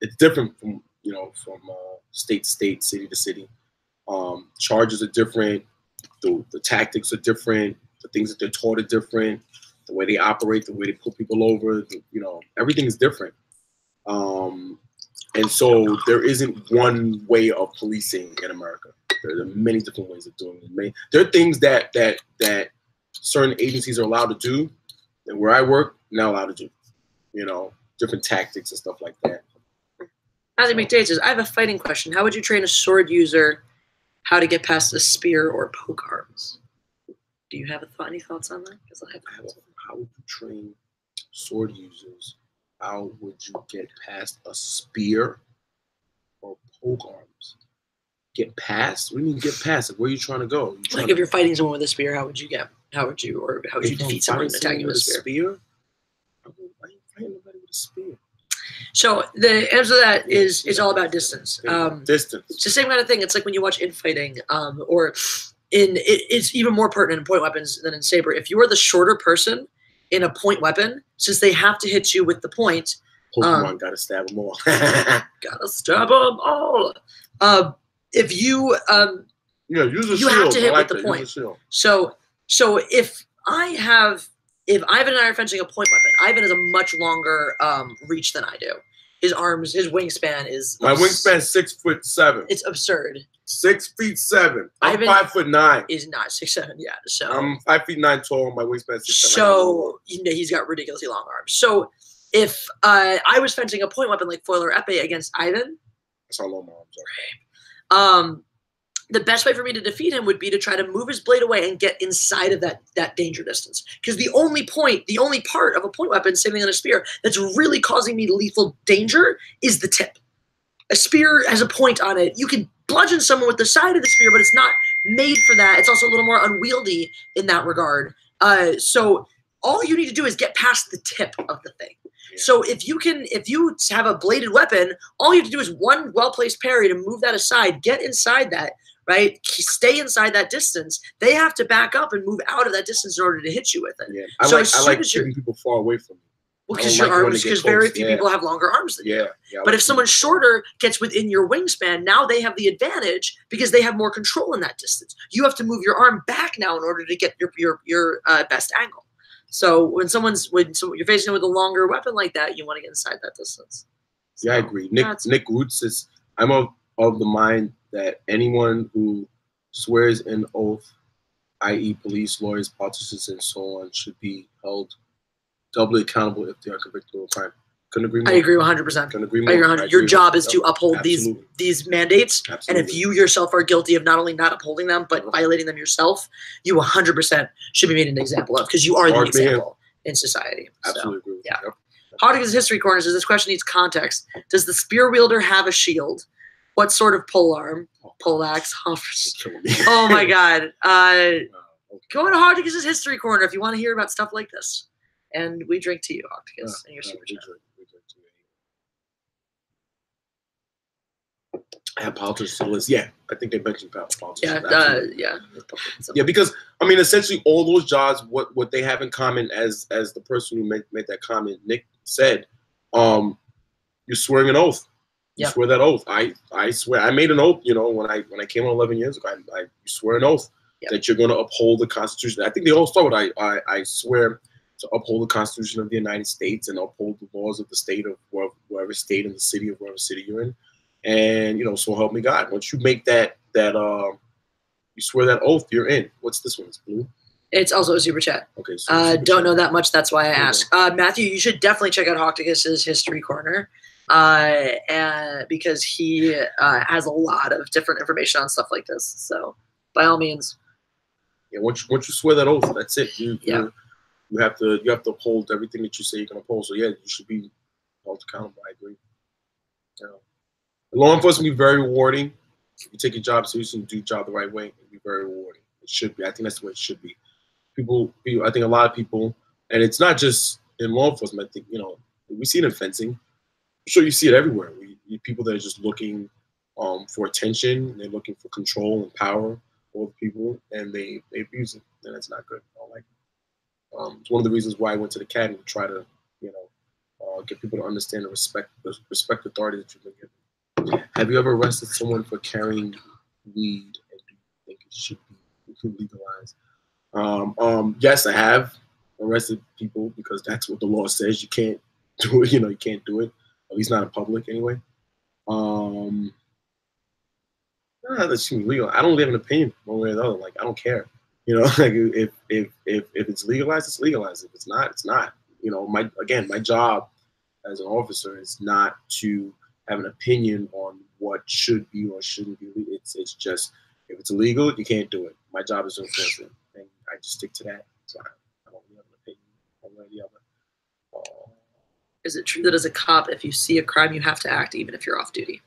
It's different from, you know, from state to state, city to city. Charges are different. The tactics are different. The things that they're taught are different. The way they operate, the way they put people over, you know, everything is different. And so there isn't one way of policing in America. There are many different ways of doing it. There are things that certain agencies are allowed to do that where I work, not allowed to do. You know, different tactics and stuff like that. Matthew McDade says, I have a fighting question. How would you train a sword user how to get past a spear or poke arms? Do you have any thoughts on that? Because how would you train sword users? How would you get past a spear or poke arms? Get past? What do you mean get past it? Where are you trying to go? Like if you're fighting someone with a spear, how would you defeat someone attacking you with a spear? Why are you fighting nobody with a spear? So the answer to that is all about distance. Distance. It's the same kind of thing. It's like when you watch infighting, or it's even more pertinent in point weapons than in saber. If you are the shorter person in a point weapon, since they have to hit you with the point, Pokemon gotta stab them all. Gotta stab them all. If you use a you shield. have to hit like with the point. So if Ivan and I are fencing a point weapon, Ivan has a much longer reach than I do. His arms, his wingspan is... My wingspan is 6'7". It's absurd. 6'7". I'm Ivan 5'9". Is not 6'7", yeah. So I'm 5'9" tall. My wingspan is 6'7". So he's got ridiculously long arms. So if I was fencing a point weapon like foil or epee against Ivan... That's how long my arms are. The best way for me to defeat him would be to try to move his blade away and get inside of that danger distance. Because the only part of a point weapon, same thing on a spear, that's really causing me lethal danger is the tip. A spear has a point on it. You can bludgeon someone with the side of the spear, but it's not made for that. It's also a little more unwieldy in that regard. So all you need to do is get past the tip of the thing. So if you have a bladed weapon, all you have to do is one well-placed parry to move that aside, get inside that, right? Stay inside that distance. They have to back up and move out of that distance in order to hit you with it. Yeah. I like keeping people far away from me. Well, because very few people have longer arms than you. Yeah. But if someone shorter gets within your wingspan, now they have the advantage because they have more control in that distance. You have to move your arm back now in order to get your best angle. So when you're facing with a longer weapon like that, you want to get inside that distance. So, yeah, I agree. Nick Roots says, I'm of the mind that anyone who swears an oath, i.e. police, lawyers, politicians, and so on, should be held doubly accountable if they are convicted of a crime. Couldn't agree more. I agree 100%. Couldn't agree more. Your job is to uphold these mandates. Absolutely. And if you yourself are guilty of not only not upholding them, but violating them yourself, you 100% should be made an example of, because you are the example in society. Absolutely agree. Yeah. Yep. Hawkins History Corner says this question needs context. Does the spear wielder have a shield? What sort of polearm? Poleaxe? Oh my God. Go to Hawkins History Corner if you want to hear about stuff like this. And we drink to you, Octagus, and your super chat. I have politics on the list. Yeah, I think they mentioned politics. Yeah, because I mean, essentially, all those jobs, what they have in common, as the person who made that comment, Nick said, you're swearing an oath. You swear that oath. I swear. I made an oath. You know, when I came on 11 years ago, I swear an oath that you're going to uphold the Constitution. I think they all start with I swear to uphold the Constitution of the United States and uphold the laws of the state of wherever state and the city of wherever city you're in. And, you know, so help me God. Once you make that you swear that oath, you're in. What's this one? It's blue? It's also a super chat. Okay. So don't know that much. That's why I asked. Matthew, you should definitely check out Hawkins' History Corner. And because he has a lot of different information on stuff like this. So by all means. Yeah, once you swear that oath, that's it. You have to uphold everything that you say you're gonna uphold. So yeah, you should be held accountable. I agree. Yeah. Law enforcement be very rewarding. If you take your job seriously and do your job the right way, it'll be very rewarding. It should be. I think that's the way it should be. I think a lot of people, and it's not just in law enforcement. I think, you know, we see it in fencing. I'm sure you see it everywhere. People that are just looking for attention, they're looking for control and power over people, and they abuse it, and that's not good. I don't like it. It's one of the reasons why I went to the academy, to try to, you know, get people to understand and respect authority that you've been given. Have you ever arrested someone for carrying weed, and do you think it should be legalized? Yes, I have arrested people because that's what the law says. You can't do it. You know, you can't do it. At least not in public, anyway. That should be legal. I don't live an opinion one way or the other. Like, I don't care. You know, like if it's legalized, it's legalized. If it's not, it's not. You know, my job as an officer is not to have an opinion on what should be or shouldn't be. It's just, if it's illegal, you can't do it. My job is to enforce it, and I just stick to that. So I don't really have an opinion one way or the other. Is it true that as a cop, if you see a crime, you have to act even if you're off duty?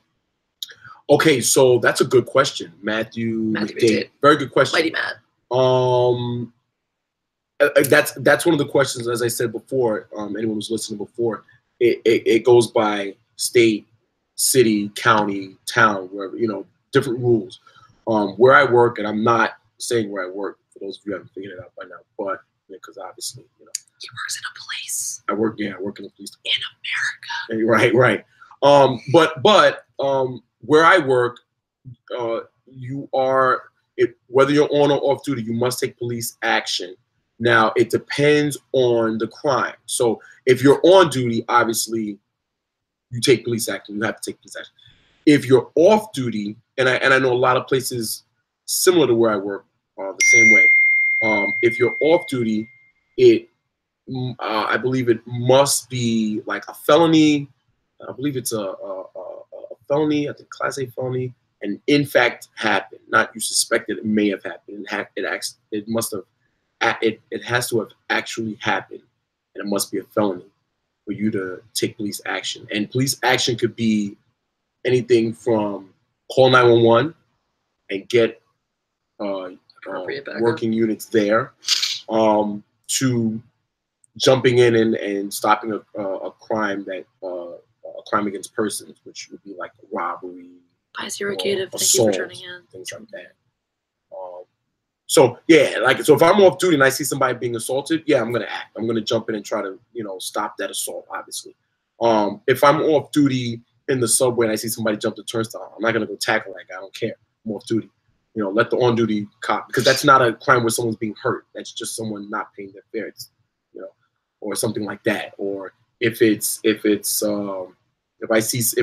Okay, so that's a good question, Matthew McDade. Very good question. Mighty Matt. That's one of the questions, as I said before. Anyone who's listening before, it goes by state, city, county, town, wherever, you know, different rules. Where I work, and I'm not saying where I work for those of you who haven't figured it out by now, but because obviously, you know, he works in a police. I work in the police department. In America. Right. But where I work, you are, whether you're on or off duty, you must take police action. Now, it depends on the crime. So if you're on duty, obviously, you take police action. You have to take police action. If you're off duty, and I know a lot of places similar to where I work the same way. If you're off duty, I believe it must be like a felony. I believe it's a felony, I think Class A felony, and in fact happened. Not you suspected it may have happened. It must have. It has to have actually happened, and it must be a felony for you to take police action. And police action could be anything from call 911 and get working units there, to jumping in and stopping a crime that a crime against persons, which would be like a robbery, Zero Gative, thank assault, you for turning in. things like that. So yeah, so if I'm off duty and I see somebody being assaulted, yeah, I'm gonna act. I'm gonna jump in and try to stop that assault. Obviously, if I'm off duty in the subway and I see somebody jump the turnstile, I'm not gonna go tackle that guy. I don't care. I'm off duty. Let the on duty cop, because that's not a crime where someone's being hurt. That's just someone not paying their fares, or something like that. Or if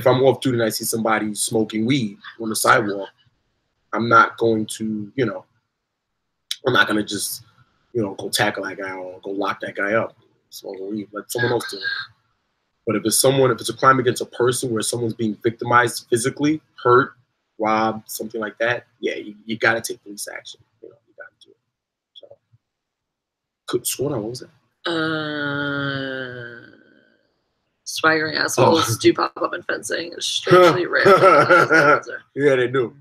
I'm off duty and I see somebody smoking weed on the sidewalk, I'm not going to I'm not gonna just, go tackle that guy or go lock that guy up. Smoking weed, let someone else do it. But if it's a crime against a person where someone's being victimized physically, hurt, robbed, something like that, yeah, you gotta take police action. You gotta do it. So, hold on, what was that? Swaggering assholes do pop up in fencing. It's strangely rare. Yeah, they do.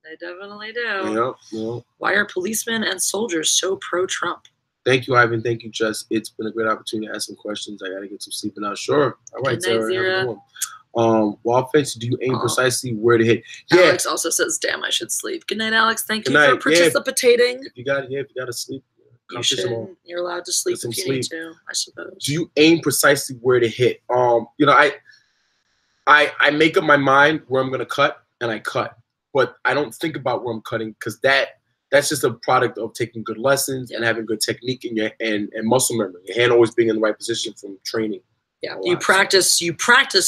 They definitely do. Yep. Why are policemen and soldiers so pro-Trump? Thank you, Ivan. Thank you, Jess. It's been a great opportunity to ask some questions. I got to get some sleep now. Sure. All right, Sarah. While fencing, do you aim precisely where to hit? Yeah. Alex also says, "Damn, I should sleep." Good night, Alex. Thank you for participating. If you got to sleep. You're allowed to sleep if you need to, I suppose. Do you aim precisely where to hit? I make up my mind where I'm gonna cut, and I cut. But I don't think about where I'm cutting, because that's just a product of taking good lessons and having good technique and muscle memory. Your hand always being in the right position from training. Yeah, you practice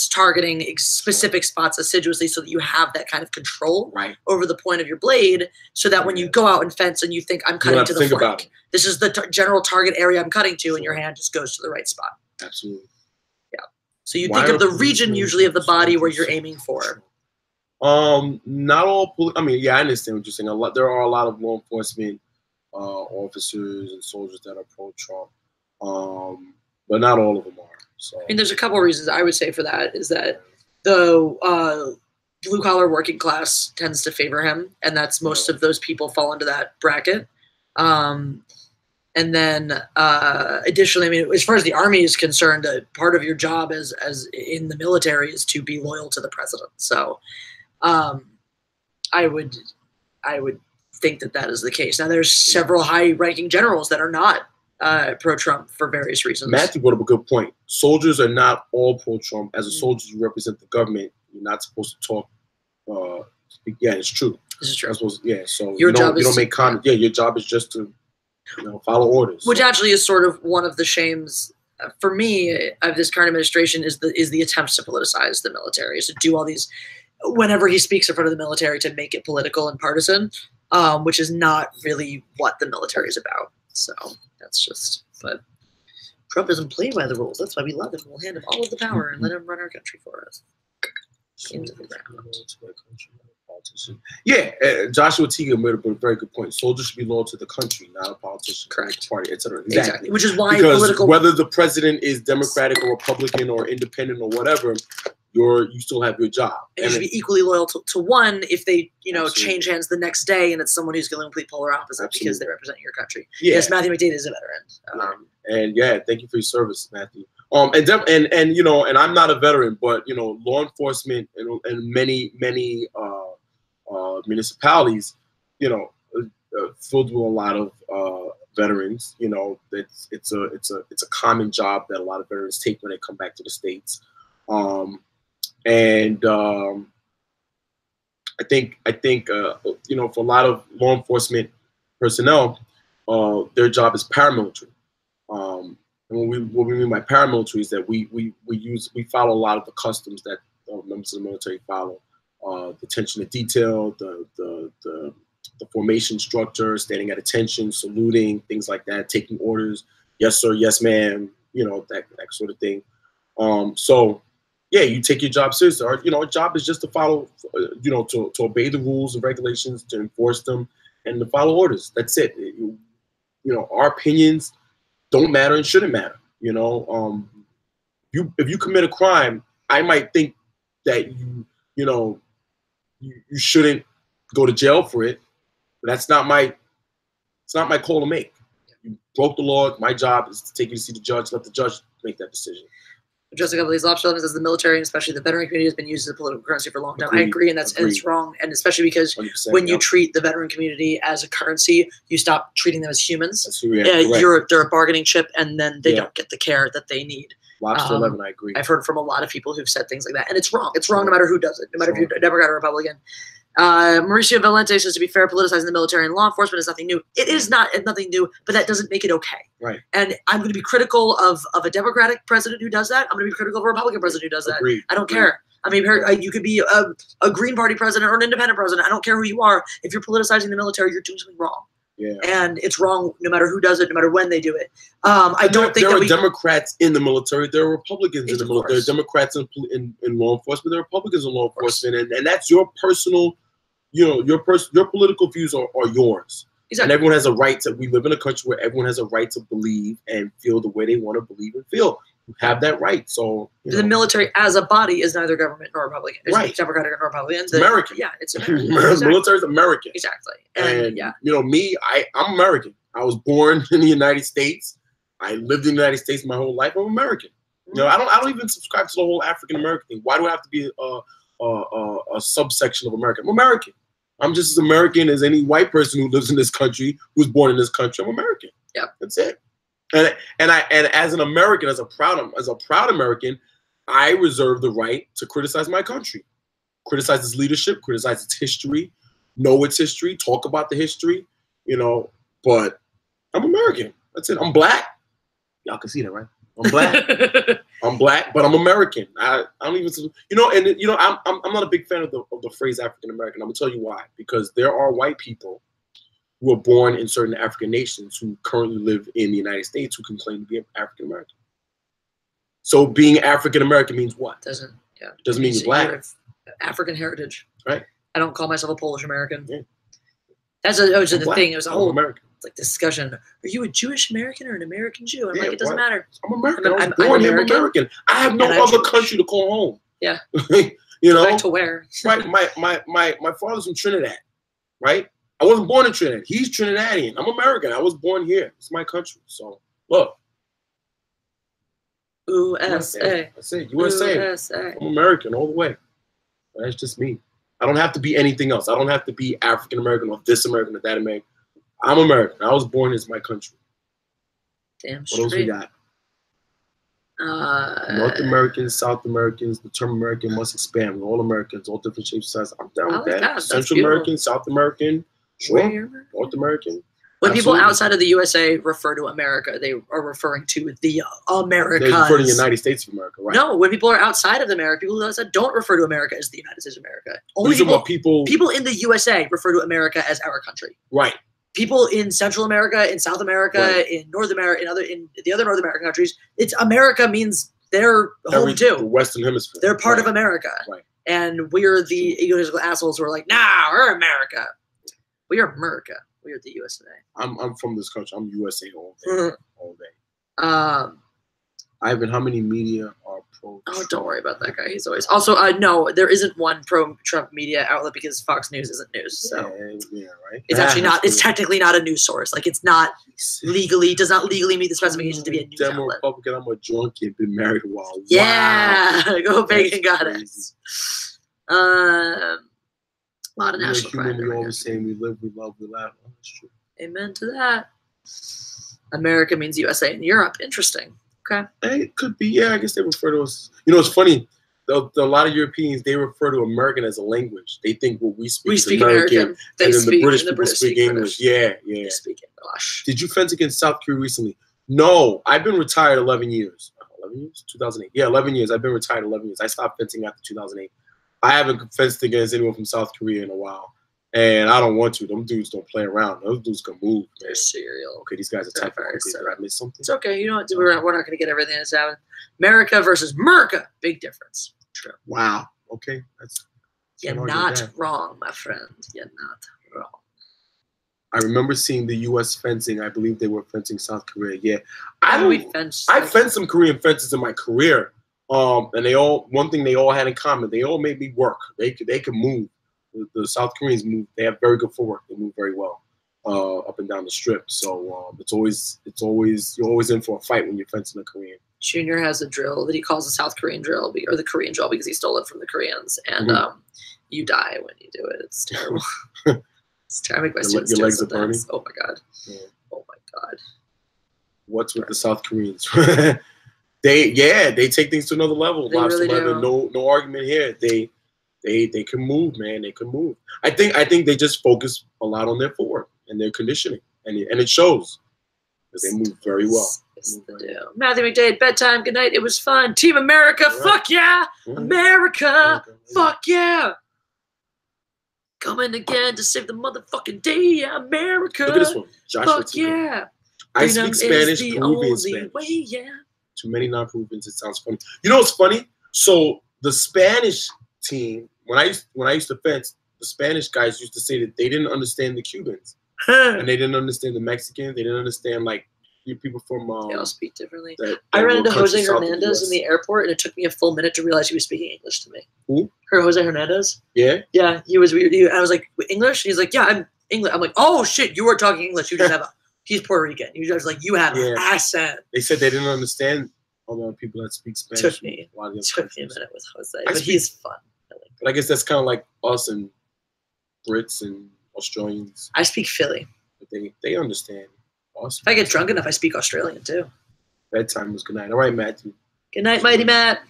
targeting specific spots assiduously so that you have that kind of control over the point of your blade, so that when you go out and fence and you think, I'm cutting to the flank, this is the general target area I'm cutting to, and your hand just goes to the right spot. Absolutely. Yeah. So you think of the region usually of the body where you're aiming for. Not all. I understand what you're saying. There are a lot of law enforcement officers and soldiers that are pro-Trump, but not all of them are. So there's a couple of reasons I would say for that. Is that the blue-collar working class tends to favor him, and that's most of those people fall into that bracket. And then additionally, as far as the Army is concerned, part of your job as in the military is to be loyal to the president. So I would think that is the case. Now, there's several high-ranking generals that are not pro-Trump for various reasons. Matthew brought up a good point. Soldiers are not all pro-Trump. As a soldier, you represent the government. You're not supposed to talk. Yeah, it's true. This is true. So you don't make comments. Yeah, your job is just to follow orders. Which actually is sort of one of the shames for me of this current administration is the attempts to politicize the military, is to do all these. Whenever he speaks in front of the military, to make it political and partisan, which is not really what the military is about. So that's just, but Trump doesn't play by the rules. That's why we love him. We'll hand him all of the power and let him run our country for us. Into the ground. Yeah, Joshua Teague made a very good point. Soldiers should be loyal to the country, not a politician, correct, party, etc. Exactly. Which is why whether the president is Democratic or Republican or independent or whatever, you still have your job. And you should be equally loyal to one if they change hands the next day and it's someone who's going to complete polar opposite because they represent your country. Yeah. Yes, Matthew McDade is a veteran. And thank you for your service, Matthew. And I'm not a veteran, but law enforcement and many municipalities, filled with a lot of veterans. It's a common job that a lot of veterans take when they come back to the States. I think for a lot of law enforcement personnel, their job is paramilitary. And what we mean by paramilitary is that we follow a lot of the customs that members of the military follow. The attention to detail, the formation structure, standing at attention, saluting, things like that, taking orders, yes sir, yes ma'am, that sort of thing. So yeah, you take your job seriously. Our job is just to follow, to obey the rules and regulations, to enforce them, and to follow orders. That's it. Our opinions don't matter and shouldn't matter. If you commit a crime, I might think that you shouldn't go to jail for it, but it's not my call to make. You broke the law. My job is to take you to see the judge. Let the judge make that decision. Just a couple of these lobster as the military, and especially the veteran community, has been used as a political currency for a long time. I agree, and it's wrong, and especially because when you treat the veteran community as a currency, you stop treating them as humans. They're a bargaining chip, and then they don't get the care that they need. Lobster 11, I agree. I've heard from a lot of people who've said things like that, and it's wrong. It's wrong no matter who does it, no matter if you're a Democrat or Republican. Mauricio Valente says, to be fair, politicizing the military and law enforcement is nothing new. It is not nothing new, but that doesn't make it okay. Right. And I'm going to be critical of a Democratic president who does that. I'm going to be critical of a Republican president who does that. Agreed. I don't care. I mean, you could be a Green Party president or an independent president. I don't care who you are. If you're politicizing the military, you're doing something wrong. Yeah. And it's wrong no matter who does it, no matter when they do it. I don't think there are Democrats in the military. There are Republicans in the military. There are Democrats in law enforcement. There are Republicans in law enforcement. And that's your personal, your political views are yours. Exactly. And everyone has a right to, we live in a country where everyone has a right to believe and feel the way they want to believe and feel. You have that right. So the military as a body is neither government nor Republican. It's right. Democratic or Republican. It's American. Yeah, it's American. The military is American. Exactly. And me, I'm American. I was born in the United States. I lived in the United States my whole life. I'm American. I don't even subscribe to the whole African American thing. Why do I have to be a subsection of American? I'm American. I'm just as American as any white person who lives in this country, who's born in this country. I'm American. Yeah, that's it. And as an American, as a proud American, I reserve the right to criticize my country, criticize its leadership, criticize its history, know its history, talk about the history, But I'm American. That's it. I'm black. Y'all can see that, right? I'm black. I'm black, but I'm American. I don't even, I'm not a big fan of the phrase African American. I'm gonna tell you why. Because there are white people who are born in certain African nations who currently live in the United States who can claim to be African American. So being African American means what? Doesn't mean you're black. African heritage. Right. I don't call myself a Polish American. Yeah. That's the thing. It was a whole American. Like discussion. Are you a Jewish American or an American Jew? I'm like, it doesn't matter. I'm American. I'm American. I have no other country to call home. Yeah. Back to where? Right. My father's from Trinidad. Right. I wasn't born in Trinidad. He's Trinidadian. I'm American. I was born here. It's my country. So look. USA. That's it. USA. I'm American all the way. That's just me. I don't have to be anything else. I don't have to be African American or this American or that American. I'm American. I was born in my country. Damn straight. What else we got? North Americans, South Americans, the term American must expand. We're all Americans, all different shapes, sizes. I'm down with that. Central American, South American, sure. North American. When people outside of the USA refer to America, they are referring to the Americas. They refer to the United States of America, right? No, when people are outside of America, people outside don't refer to America as the United States of America. Only people in the USA refer to America as our country. Right. People in Central America, in South America, right. In North America, in the other North American countries, it's America means they're home too. The Western Hemisphere. They're part of America. Right. And we're the egotistical assholes who are like, nah, we're America. We are America. We are the USA. I'm from this country. I'm USA all day. All day. Ivan, how many media are pro-Trump? Oh, don't worry about that guy. He's always also no. There isn't one pro-Trump media outlet because Fox News isn't news. So yeah, right. It's actually not. It's technically not a news source. Like it's not legally does not legally meet the specifications to be a news outlet. Republican. I'm a junkie. Been married a while. Yeah, wow. Go big and got it. A lot of national pride. We always say we live, we love, we laugh. Oh, that's true. Amen to that. America means USA and Europe. Interesting. Okay. It could be. Yeah, I guess they refer to us. It's funny. A lot of Europeans, they refer to American as a language. They think what we speak is American. And then the British people speak English. Yeah. They speak English. Did you fence against South Korea recently? No. I've been retired 11 years. 11 years? 2008. Yeah, 11 years. I've been retired 11 years. I stopped fencing after 2008. I haven't fenced against anyone from South Korea in a while. And I don't want to. Them dudes don't play around. Those dudes can move. They're serial. Okay, these guys are typing. Did I miss something? It's okay. You know what? We're not going to get everything that's happening. America versus Merca. Big difference. True. Wow. Okay. You're not wrong, my friend. You're not wrong. I remember seeing the U.S. fencing. I believe they were fencing South Korea. Yeah. I fenced some Korean fences in my career. And one thing they all had in common, they all made me work. They could move. The South Koreans move. They have very good footwork. They move very well. up and down the strip. So it's always you're always in for a fight when you're fencing a Korean. Junior has a drill that he calls the South Korean drill, or the Korean drill, because he stole it from the Koreans, and you die when you do it. It's terrible. It's terrible. I make my students your do legs it are burning. Oh my god. Yeah. Oh my god. What's with the South Koreans? They take things to another level. They really do. No argument here. They can move, man. They can move. I think they just focus a lot on their footwork and their conditioning, and it shows. They move very well. Matthew McDade, bedtime. Good night. It was fun. Team America. Right. Fuck yeah. America. Fuck yeah. Coming again to save the motherfucking day, America. Look at this one. Joshua fuck yeah. I speak Spanish, Peruvian Spanish. Way, yeah. Too many non-Peruvians. It sounds funny. You know what's funny? So the Spanish team, when I used to fence, the Spanish guys used to say that they didn't understand the Cubans. And they didn't understand the Mexicans. They didn't understand, like, people from they all speak differently. I ran into Jose Hernandez in the airport, and it took me a full minute to realize he was speaking English to me. Who? Jose Hernandez. Yeah? Yeah, he was weird. I was like, English? He's like, yeah, I'm English. I'm like, oh, shit, you are talking English. You didn't have a – he's Puerto Rican. He was like, you have an accent. They said they didn't understand a lot of people that speak Spanish. Took me a minute with Jose, but he's fun. But I guess that's kind of like us and Brits and Australians. I speak Philly. But they understand. Awesome. If I get drunk enough, I speak Australian too. Bedtime was good night. All right, Matthew. Good night, Mighty Matt.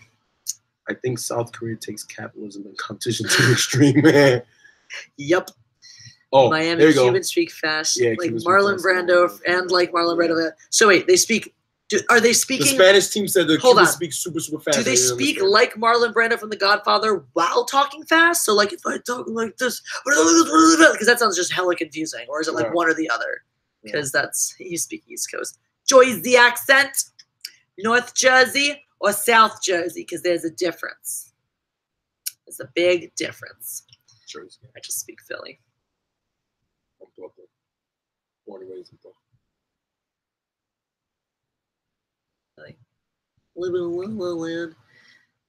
I think South Korea takes capitalism and competition to the extreme, man. Yep. Oh, Miami Cubans speak fast, like Marlon Brando and like Marlon Brando. So wait, they speak. Are they speaking? The Spanish team said the Cubans speak super fast. Do they speak like Marlon Brando from The Godfather while talking fast? So like if I talk like this, because that sounds just hella confusing. Or is it like one or the other? Because you speak East Coast. Jersey accent, North Jersey or South Jersey, because there's a difference. There's a big difference. Jersey. I just speak Philly. I'm Brooklyn. Born and raised in Brooklyn. Living in La La Land.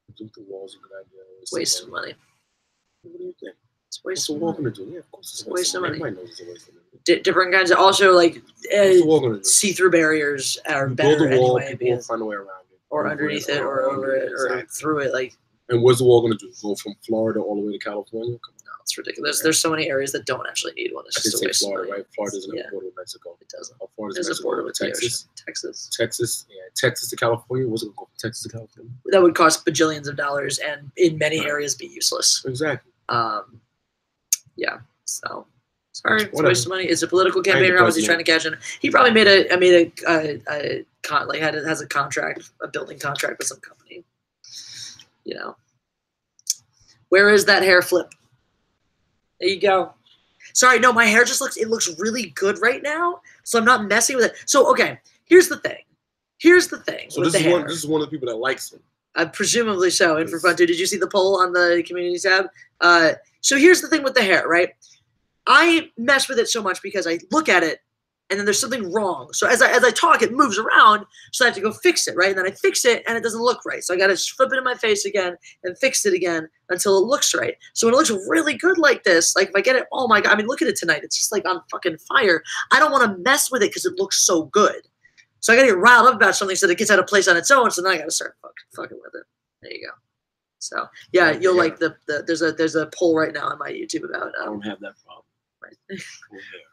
I think the wall's a good idea. Waste of money. What do you think? It's a waste of money. money. Yeah, of course. It's a waste of money. Everybody knows it's a waste of money. Different kinds of, also like see-through barriers are better build a wall, anyway. People will find a way around it. Or underneath it, or over it, or through it. Like. And what's the wall going to do? Go from Florida all the way to California? Come on. No, it's ridiculous. There's so many areas that don't actually need one. It's just a waste of money. Right? Florida doesn't have a border with Mexico. It doesn't. There's a border with Texas. Texas. Yeah, Texas to California. What's it going to go from Texas to California? That would cost bajillions of dollars and in many areas be useless. Exactly. Yeah. So sorry, it's a waste of money. It's a political campaign. How was he trying to cash in? He probably has a contract, a building contract with some company. You know. Where is that hair flip? There you go. Sorry, no, my hair just looks really good right now, so I'm not messing with it. So, okay, here's the thing. So this is one of the people that likes him. Presumably so, and for fun too. Did you see the poll on the community tab? So here's the thing with the hair, right? I mess with it so much because I look at it, and then there's something wrong. So as I talk, it moves around, so I have to go fix it, right? And then I fix it, and it doesn't look right. So I got to flip it in my face again and fix it again until it looks right. So when it looks really good like this, like if I get it, oh my God, I mean, look at it tonight. It's just like on fucking fire. I don't want to mess with it because it looks so good. So I got to get riled up about something so that it gets out of place on its own. So then I got to start fucking with it. There you go. So yeah, you'll like there's a poll right now on my YouTube about. I don't have that problem.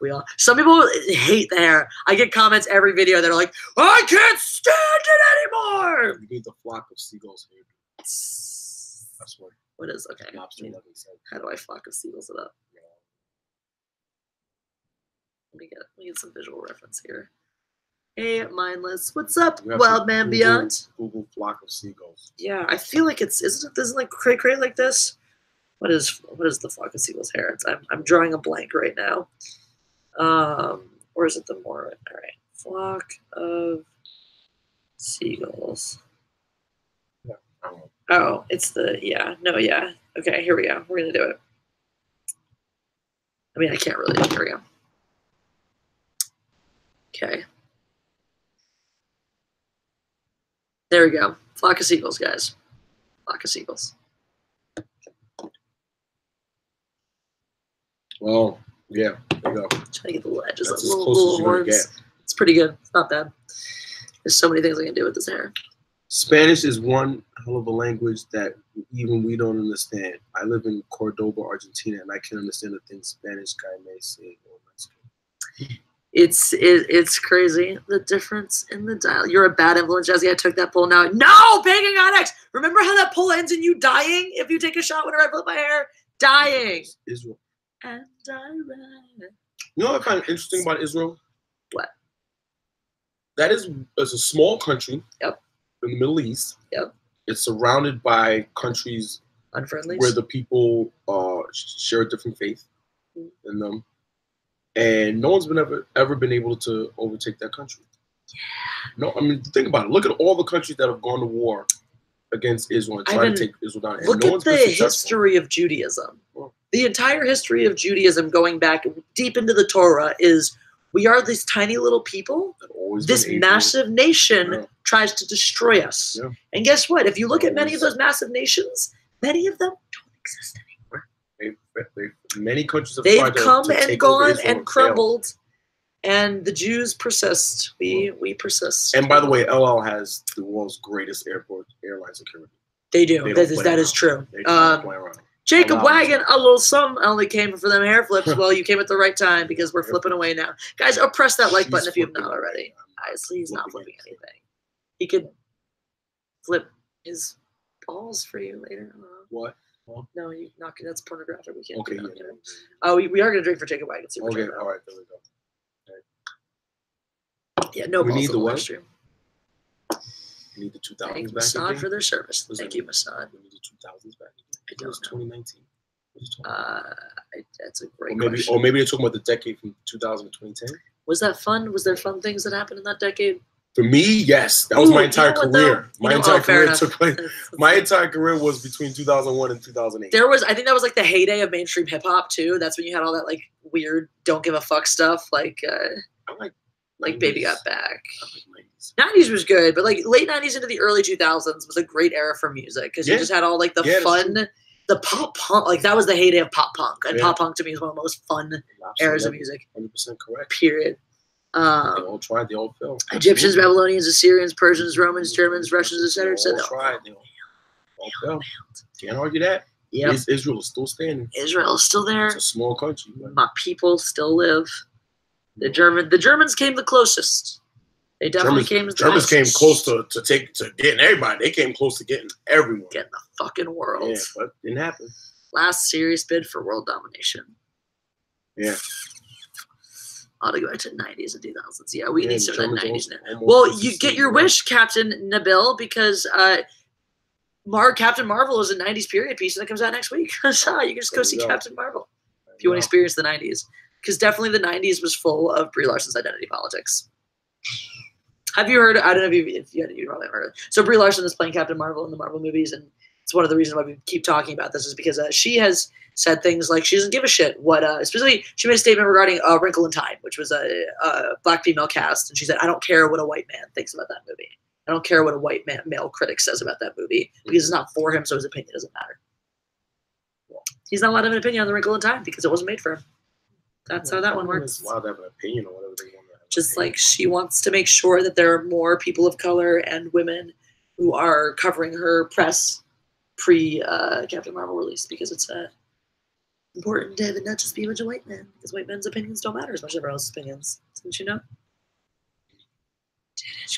We all. Some people hate the hair. I get comments every video that are like, "I can't stand it anymore." You need the flock of seagulls here. That's what. What is okay? How do I flock of seagulls it up? Yeah. Let me get some visual reference here. Hey, Mindless, what's up, Wild Man Beyond? Google flock of seagulls. Yeah, I feel like isn't like cray like this. What is the flock of seagulls hair? I'm drawing a blank right now. Or is it the more? All right, flock of seagulls. Yeah. Oh, it's the yeah. Okay, here we go. We're gonna do it. I mean, I can't really. Here we go. Okay. There we go. Flock of seagulls, guys. Flock of seagulls. Well, yeah. There go. Trying to get the little edges, That's like as little, close as little you're gonna horns. get. It's pretty good. It's not bad. There's so many things I can do with this hair. Spanish is one hell of a language that even we don't understand. I live in Cordoba, Argentina, and I can understand the things Spanish guy may say. It's crazy, the difference in the dial. You're a bad influence, Jesse. I took that poll now. No, banging on X. Remember how that poll ends in you dying if you take a shot whenever I flip my hair? Dying. Israel. And I ran. You know what I find interesting about Israel? What? That is a small country. Yep. In the Middle East. Yep. It's surrounded by countries unfriendly where the people share a different faith in them. And no one's ever been able to overtake that country. Yeah. No, I mean, think about it. Look at all the countries that have gone to war against Israel and try to take Israel down. And look no at the history of Judaism. Oh. The entire history of Judaism, going back deep into the Torah, is we are these tiny little people. This massive nation tries to destroy us. Yeah. And guess what? If you look at many of those massive nations, many of them don't exist anymore. Many countries have come and gone and crumbled, and the Jews persist. We persist. And by the way, El Al has the world's greatest airline security. They do. That is true. Jacob Wagon, a little some only came for them hair flips. Well, you came at the right time because we're flipping away now. Guys, press that like button if you have not already. Obviously, he's not flipping anything. He could flip his balls for you later. What? No, you not. That's pornographic. We can't. Okay. Do that, Oh, we are gonna drink for Jacob Wagon. Okay. All right. There we go. Okay. Yeah. No. We need the what? Stream. We need the 2000s Thank back Mossad again. For their service. Thank you, Mossad. We need the 2000s back again. I think it was 2019. That's a great question. Or maybe they're talking about the decade from 2000 to 2010. Was that fun? Was there fun things that happened in that decade? For me, yes. That was my entire career. My entire career took place. My entire career was between 2001 and 2008. I think that was like the heyday of mainstream hip hop too. That's when you had all that like weird, don't give a fuck stuff. Like Baby Got Back. I like 90s was good, but like late 90s into the early 2000s was a great era for music because you just had all like the fun, the pop punk. Like that was the heyday of pop punk, and pop punk to me is one of the most fun eras of music. 100% correct. Period. They all tried. They all failed. Egyptians, Babylonians, Assyrians, Persians, Romans, Germans, Russians, etc. They all tried. They all failed. Can't argue that. Yep. Israel is still standing. Israel is still there. It's a small country. My people still live. The Germans came the closest. They definitely came. Germans came close to getting everybody. They came close to getting everyone. Getting the fucking world. Yeah, but it didn't happen. Last serious bid for world domination. Yeah. I'll go back to the 90s and 2000s. Yeah, we need some of the 90s now. Well, you get your wish, Captain Nabil, because Captain Marvel is a 90s period piece that comes out next week. So you can just go see Captain Marvel if you want to experience the 90s. Because definitely the 90s was full of Brie Larson's identity politics. Have you heard? I don't know if you probably haven't heard it. So Brie Larson is playing Captain Marvel in the Marvel movies, and it's one of the reasons why we keep talking about this is because she has said things like she doesn't give a shit what. Specifically, she made a statement regarding Wrinkle in Time, which was a black female cast, and she said, "I don't care what a white man thinks about that movie. I don't care what a white male critic says about that movie because it's not for him, so his opinion doesn't matter. He's not allowed to have an opinion on The Wrinkle in Time because it wasn't made for him. That's how that one works. Allowed to have an opinion on whatever they want. Just like she wants to make sure that there are more people of color and women who are covering her press pre-Captain Marvel release because it's important to have it not just be a bunch of white men because white men's opinions don't matter as much as everyone else's opinions. Didn't you know?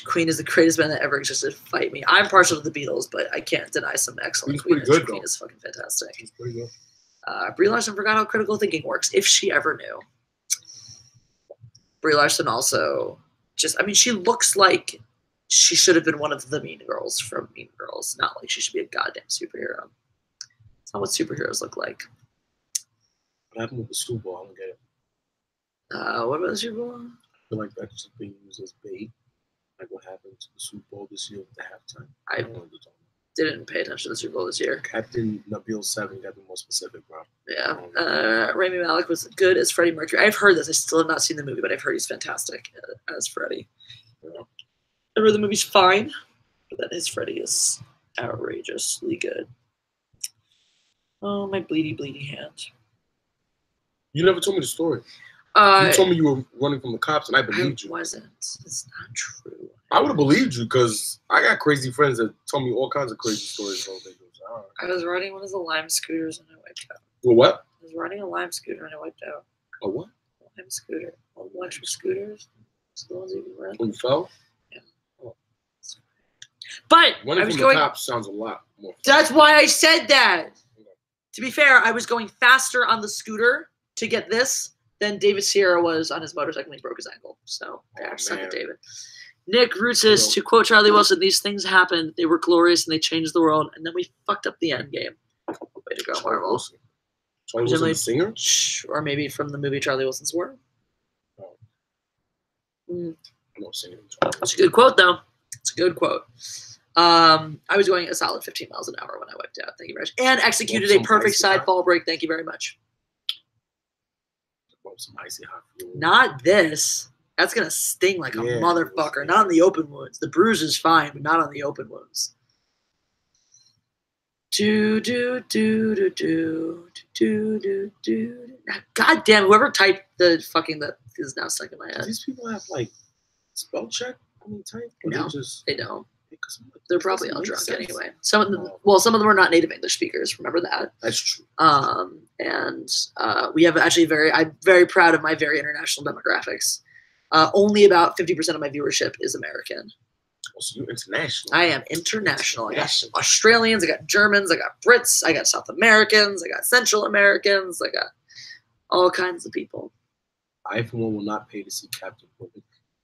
Queen is the greatest band that ever existed. Fight me. I'm partial to the Beatles, but I can't deny some excellent Queen. Queen is fucking fantastic. She's pretty good. Brie Larson forgot how critical thinking works, if she ever knew. Brie Larson also she looks like she should have been one of the mean girls from Mean Girls, not like she should be a goddamn superhero. It's not what superheroes look like. What happened with the Super Bowl? I don't get it. What about the Super Bowl? I feel like that's just being used as bait. Like what happened to the Super Bowl this year with the halftime. I didn't pay attention to the Super Bowl this year. Captain Nabil 7 got to be more specific, bro. Yeah. Rami Malek was good as Freddie Mercury. I've heard this. I still have not seen the movie, but I've heard he's fantastic as Freddie. I heard the movie's fine, but then his Freddie is outrageously good. Oh, my bleedy hand. You never told me the story. You told me you were running from the cops, and I believed you. I wasn't. It's not true. I would have believed you because I got crazy friends that tell me all kinds of crazy stories about videos. I was riding one of the Lime scooters and I wiped out. Well, what? I was riding a Lime scooter and I wiped out. A what? A Lime scooter. All electric scooters. It's the ones you can rent. When you fell? Yeah. Oh. But running I was from going. The cops sounds a lot more fun. That's why I said that. To be fair, I was going faster on the scooter to get this than David Sierra was on his motorcycle when he broke his ankle. So, yeah, suck it, David. Nick Rutis, to quote Charlie Wilson, these things happened. They were glorious and they changed the world. And then we fucked up the end game. Way to go, Marvel. Charlie Wilson, the singer? Or maybe from the movie Charlie Wilson's World. Oh. Mm. I'm not singing. It's a good quote, though. It's a good quote. I was going a solid 15 miles an hour when I wiped out. Thank you very much. And executed a perfect side fall break. Thank you very much. Some icy hot fuel. Not this. That's going to sting like a motherfucker. Not on the open wounds. The bruise is fine, but not on the open wounds. God damn, whoever typed the fucking that is now stuck in my head. Do these people have like spell check when they type? No, they don't. They're probably all drunk anyway. Some of them, some of them are not native English speakers. Remember that. That's true. We have actually I'm very proud of my very international demographics. Only about 50% of my viewership is American. Oh, so you're international. I am international. I got Australians, I got Germans, I got Brits, I got South Americans, I got Central Americans, I got all kinds of people. I, for one, will not pay to see Captain Marvel.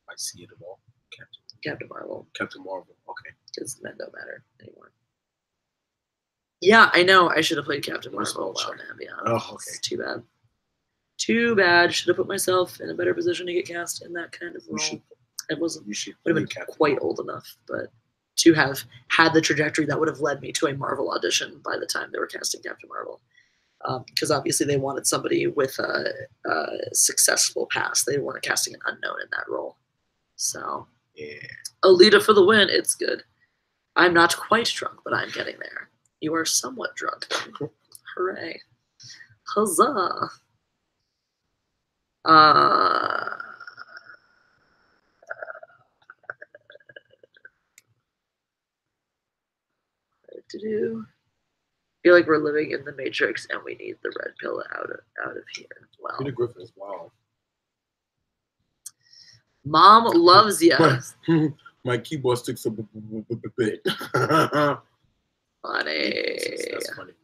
I see it at all. Captain Marvel. Captain Marvel. Okay. Because men don't matter anymore. Yeah, I know. I should have played Captain Marvel. Wow, man, yeah. Oh, okay. It's too bad. Too bad. Should have put myself in a better position to get cast in that kind of role. It wasn't. Would have been quite old enough, but to have had the trajectory that would have led me to a Marvel audition by the time they were casting Captain Marvel. Because obviously they wanted somebody with a successful past. They weren't casting an unknown in that role. So, yeah. Alita for the win. It's good. I'm not quite drunk, but I'm getting there. You are somewhat drunk. Hooray. Huzzah. I feel like we're living in the Matrix and we need the red pill out of here. Wow. Peter Griffin is wild. Mom loves you. My keyboard sticks a bit. Funny. That's funny.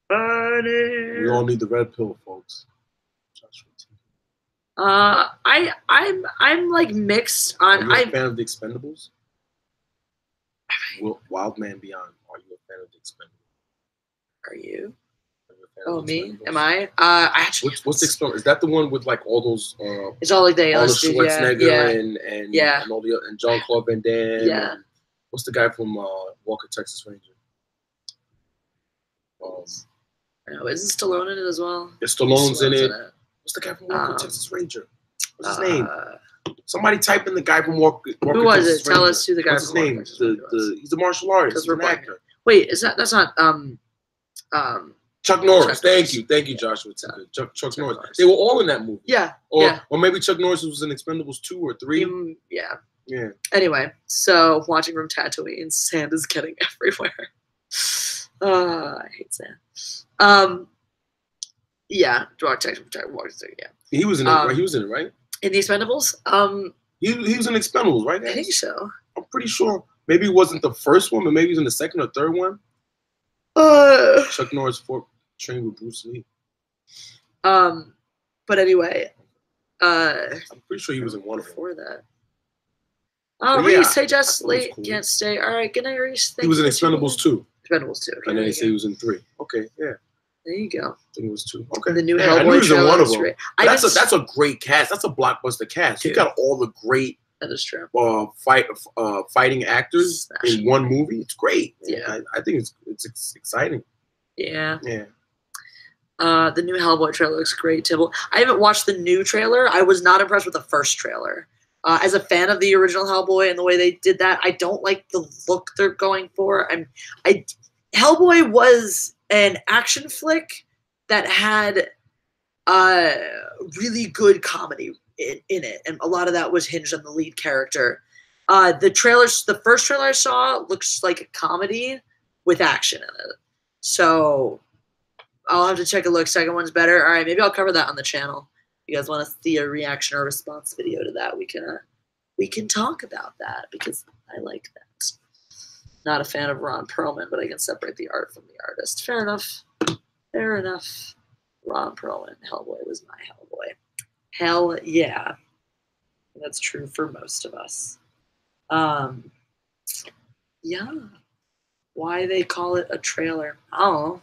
Funny. We all need the red pill, folks. I'm like mixed on. Are you a fan of the Expendables? Wild Man Beyond. Are you a fan of the Expendables? Are you? Oh, me? Am I? I actually. What's the Expendables? Is that the one with like all those? It's all like the Schwarzenegger and all the and Jean-Claude Van Damme. Yeah. What's the guy from Walker, Texas Ranger? No, isn't Stallone in it as well? Yeah, Stallone's in it. What's the guy from Walker, Texas Ranger? What's his name? Somebody type in the guy from Walker. Who was it? Tell us who the guy. What's his name? He's a martial artist. He's an actor. Wait, that's not Chuck Norris. Thank you, Joshua. Chuck Norris. They were all in that movie. Yeah. Or maybe Chuck Norris was in Expendables 2 or 3. Yeah. Anyway, so watching from Tatooine, sand is getting everywhere. I hate sand. Yeah, yeah. He was in it, right? He was in it, right? In the Expendables? He was in Expendables, right? I think so. I'm pretty sure. Maybe it wasn't the first one, but maybe he was in the second or third one. Chuck Norris trained with Bruce Lee. But anyway, I'm pretty sure he was in one before that. Oh, Reese, hey, just late, cool. Can't stay. All right, good night, Reese. He was in Expendables 2. Expendables 2. Okay, and then he said he was in 3. Okay, yeah. There you go. I think it was 2. Okay. The new Hellboy trailer is great. That's a great cast. That's a blockbuster cast. Dude. You got all the great that is true. Fighting actors in one movie. It's great. Yeah. I think it's exciting. Yeah. Yeah. The new Hellboy trailer looks great, Tibble. I haven't watched the new trailer. I was not impressed with the first trailer. As a fan of the original Hellboy and the way they did that, I don't like the look they're going for. Hellboy was an action flick that had really good comedy in it, and a lot of that was hinged on the lead character. The first trailer I saw looks like a comedy with action in it. So I'll have to take a look. Second one's better. All right, maybe I'll cover that on the channel. If you guys want to see a reaction or response video to that, we can talk about that because I like that. Not a fan of Ron Perlman, but I can separate the art from the artist. Fair enough. Fair enough. Ron Perlman, Hellboy was my Hellboy. Hell yeah. That's true for most of us. Yeah. Why they call it a trailer? I don't know.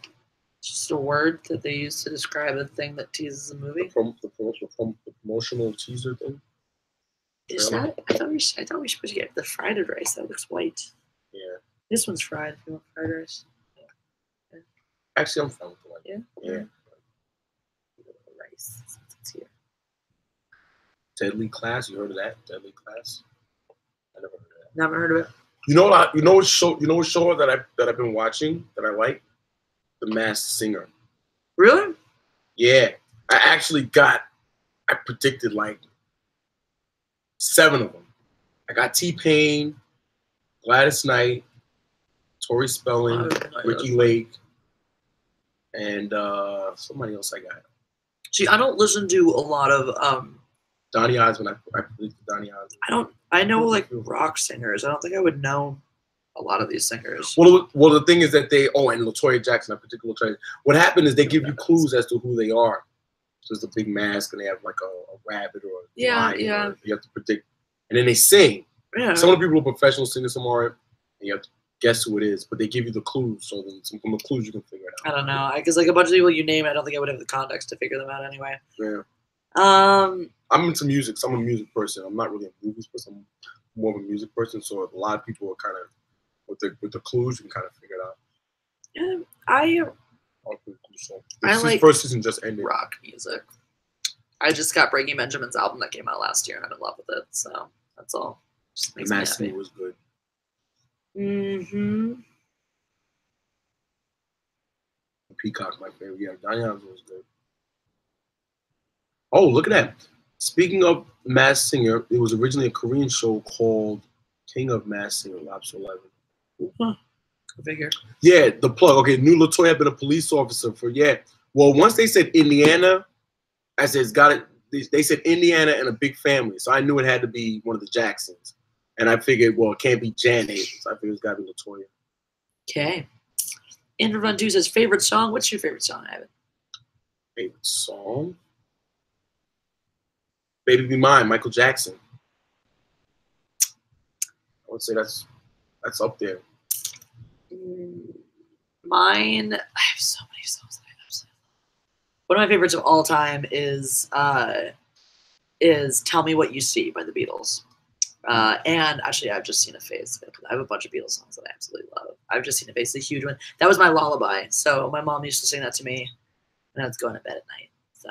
It's just a word that they use to describe a thing that teases a movie. The promotional teaser thing. Is that? I thought we were supposed to get the fried rice. That looks white. Yeah. This one's fried. If you want fried rice. Yeah. Actually, I'm fine with the white. Yeah. Yeah. Rice. Since it's here. Deadly Class. You heard of that? Deadly Class. I never heard of that. Never heard of it. You know what show that I've been watching that I like? The Masked Singer. Really? Yeah. I predicted like 7 of them. I got T-Pain, Gladys Knight, Tori Spelling, Ricky Lake, and somebody else I got. See, I don't listen to a lot of Donny Osmond. I predicted Donny Osmond. I know like rock singers. I don't think I would know a lot of these singers. Well, the thing is that and LaToya Jackson, I predict LaToya. What happened is they give you clues as to who they are. So it's a big mask, and they have like a rabbit or a lion. Yeah. You have to predict, and then they sing. Yeah. Some of the people are professional singers, some aren't. And you have to guess who it is, but they give you the clues. So then from the clues you can figure it out. I don't know, because like a bunch of people you name, I don't think I would have the context to figure them out anyway. Yeah. I'm into music, so I'm a music person. I'm not really a movies person. I'm more of a music person. So a lot of people are kind of with the clues, you can kind of figure it out. Yeah, I like first season just ended. Rock music. I just got Breaking Benjamin's album that came out last year, and I'm in love with it. So that's all. Just makes me happy. Was good. Mm-hmm. Peacock, my favorite. Yeah, Diane was good. Oh, look at that. Speaking of Masked Singer, it was originally a Korean show called King of Masked Singer, Episode 11. Huh. I figure. Yeah, the plug. Okay, knew LaToya had been a police officer for, Well, once they said Indiana, I said, they said Indiana and a big family. So I knew it had to be one of the Jacksons. And I figured, well, it can't be Janet. So I figured it's got to be LaToya. Okay. Andrew Run 2 says, favorite song? What's your favorite song, Ivan? Favorite song? Baby Be Mine, Michael Jackson. I would say that's up there. Mine, I have so many songs that I absolutely love. One of my favorites of all time is Tell Me What You See by the Beatles. And actually, I've just seen a phase. I have a bunch of Beatles songs that I absolutely love. I've just seen a phase, a huge one. That was my lullaby. So my mom used to sing that to me when I was going to bed at night. So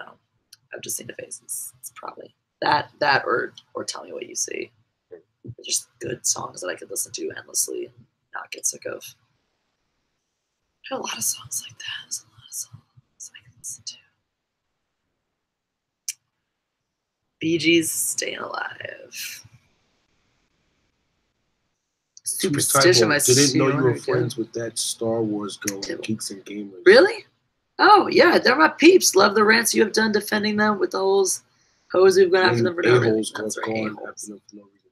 I've just seen a phase. It's probably that or Tell Me What You See. They're just good songs that I could listen to endlessly and not get sick of. I have a lot of songs like that. There's a lot of songs I can listen to. Bee Gees, Staying Alive. Superstition. Didn't know you were friends with that Star Wars girl, Geeks and Gamers. Really? Oh, yeah. They're my peeps. Love the rants you have done defending them with the hoes who've gone after them for no reason.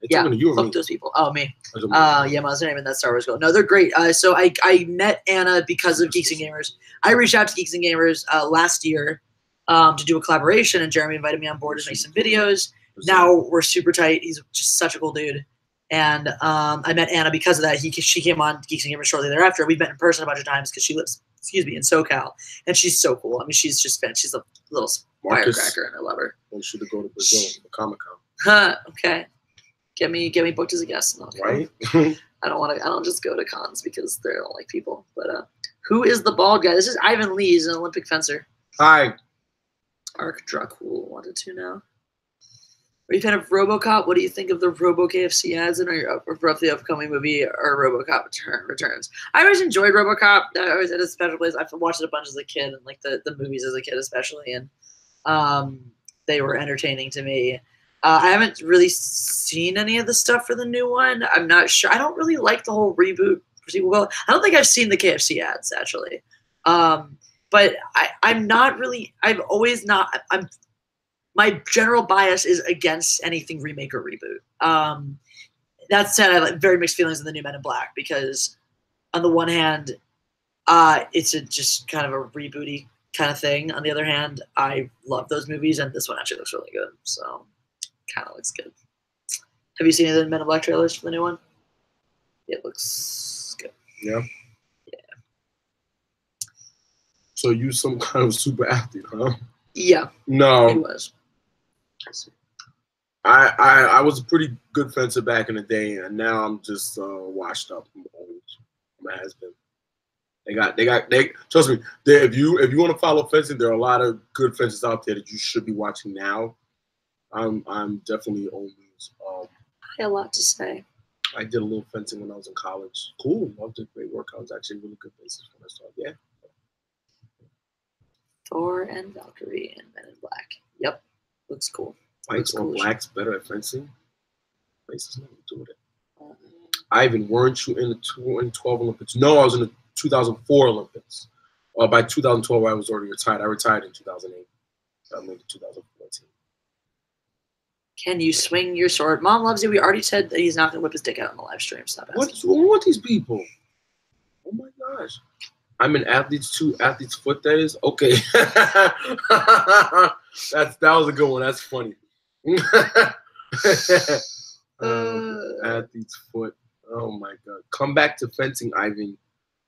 Yeah, fuck those people. Oh, me. Yeah, I was not even that Star Wars girl. No, they're great. So I met Anna because of Geeks and Gamers. I reached out to Geeks and Gamers last year to do a collaboration, and Jeremy invited me on board to make some videos. Now we're super tight. He's just such a cool dude. And I met Anna because of that. She came on Geeks and Gamers shortly thereafter. We've met in person a bunch of times because she lives, in SoCal. And she's so cool. I mean, she's a little firecracker, and I love her. We should go to Brazil, the Comic-Con. Huh, okay. Get me booked as a guest. Right? I don't just go to cons because they don't like people. But who is the bald guy? This is Ivan Lee. He's an Olympic fencer. Hi. Arc Dracul wanted to know. Are you a fan of RoboCop? What do you think of the Robo KFC ads, and are you up for the upcoming movie or RoboCop returns? I always enjoyed RoboCop. I always had a special place. I've watched it a bunch as a kid, and like the movies as a kid especially. And They were entertaining to me. I haven't really seen any of the stuff for the new one. I'm not sure. I don't really like the whole reboot. Well, I don't think I've seen the KFC ads actually. But I'm not really. I've always not. My general bias is against anything remake or reboot. That said, I have very mixed feelings on the new Men in Black because, on the one hand, it's just kind of a rebooty kind of thing. On the other hand, I love those movies, and this one actually looks really good. So, kind of looks good. Have you seen any of the Men in Black trailers for the new one? It looks good. Yeah. Yeah. So you some kind of super athlete, huh? Yeah. No. He was. I was a pretty good fencer back in the day, and now I'm just washed up. I'm old. My husband. They trust me. If you want to follow fencing, there are a lot of good fencers out there that you should be watching now. I'm definitely old news. I had a lot to say. I did a little fencing when I was in college. Cool, loved it. Great work. I was actually really good basis when I started. Yeah. Thor and Valkyrie and Men in Black. Yep, looks cool. Whites or blacks better at fencing? Places nothing to do with it. Ivan, weren't you in the 2012 Olympics? No, I was in the 2004 Olympics. By 2012, I was already retired. I retired in 2008. I moved to 2014. Can you swing your sword? Mom loves you. We already said that he's not going to whip his dick out on the live stream. Stop asking. What's wrong with these people? Oh my gosh. I'm an athlete's too. Athlete's foot, that is? Okay. That was a good one. That's funny. Athlete's foot. Oh my God. Come back to fencing, Ivan.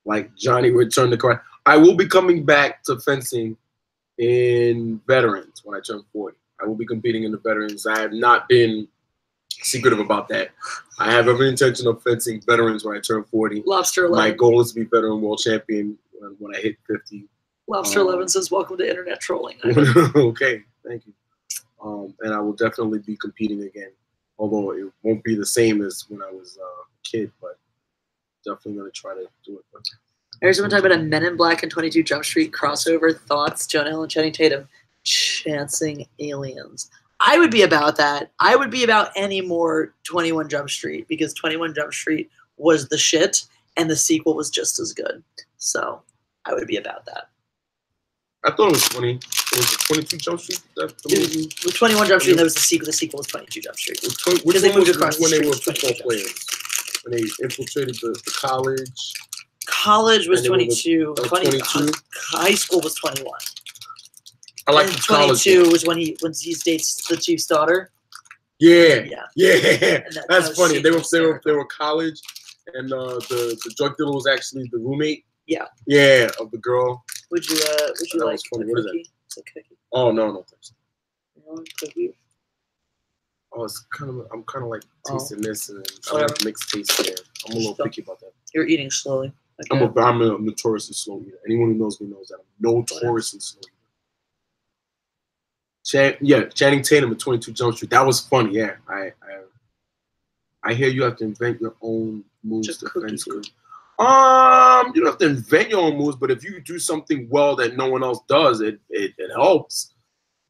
Like Johnny returned the car. I will be coming back to fencing in veterans when I turn 40. I will be competing in the veterans. I have not been secretive about that. I have every intention of fencing veterans when I turn 40. Lobster 11. My goal is to be veteran world champion when I hit 50. Lobster 11 says, welcome to internet trolling. Okay, thank you. And I will definitely be competing again. Although it won't be the same as when I was a kid, but definitely going to try to do it. There's someone talking about a Men in Black and 22 Jump Street crossover. Thoughts? Jonah Hill and Channing Tatum chancing aliens. I would be about that. I would be about any more 21 Jump Street because 21 Jump Street was the shit and the sequel was just as good. So I would be about that. I thought it was 20. It was 22 Jump Street. It was 21 Jump Street. That was the sequel. The sequel was 22 Jump Street. Which they moved across when they were football players? When they infiltrated the college. College was 22. 22. High school was 21. I like and the college. 22 was when he dates the chief's daughter. Yeah. Yeah. That's funny. They were college, and the drug dealer was actually the roommate. Yeah. Yeah, of the girl. Would you like a funny. What is cookie? It's a cookie. Oh no thanks. You want a cookie? Oh, I'm kind of like tasting this and I Whatever. like mixed taste there. I'm a little picky about that. You're eating slowly. Okay. I'm a notoriously slow eater. Anyone who knows me knows that I'm notoriously slow eater. Channing Tatum at 22 Jump Street. That was funny. Yeah, I hear you have to invent your own moves to fence. You don't have to invent your own moves, but if you do something well that no one else does, it helps.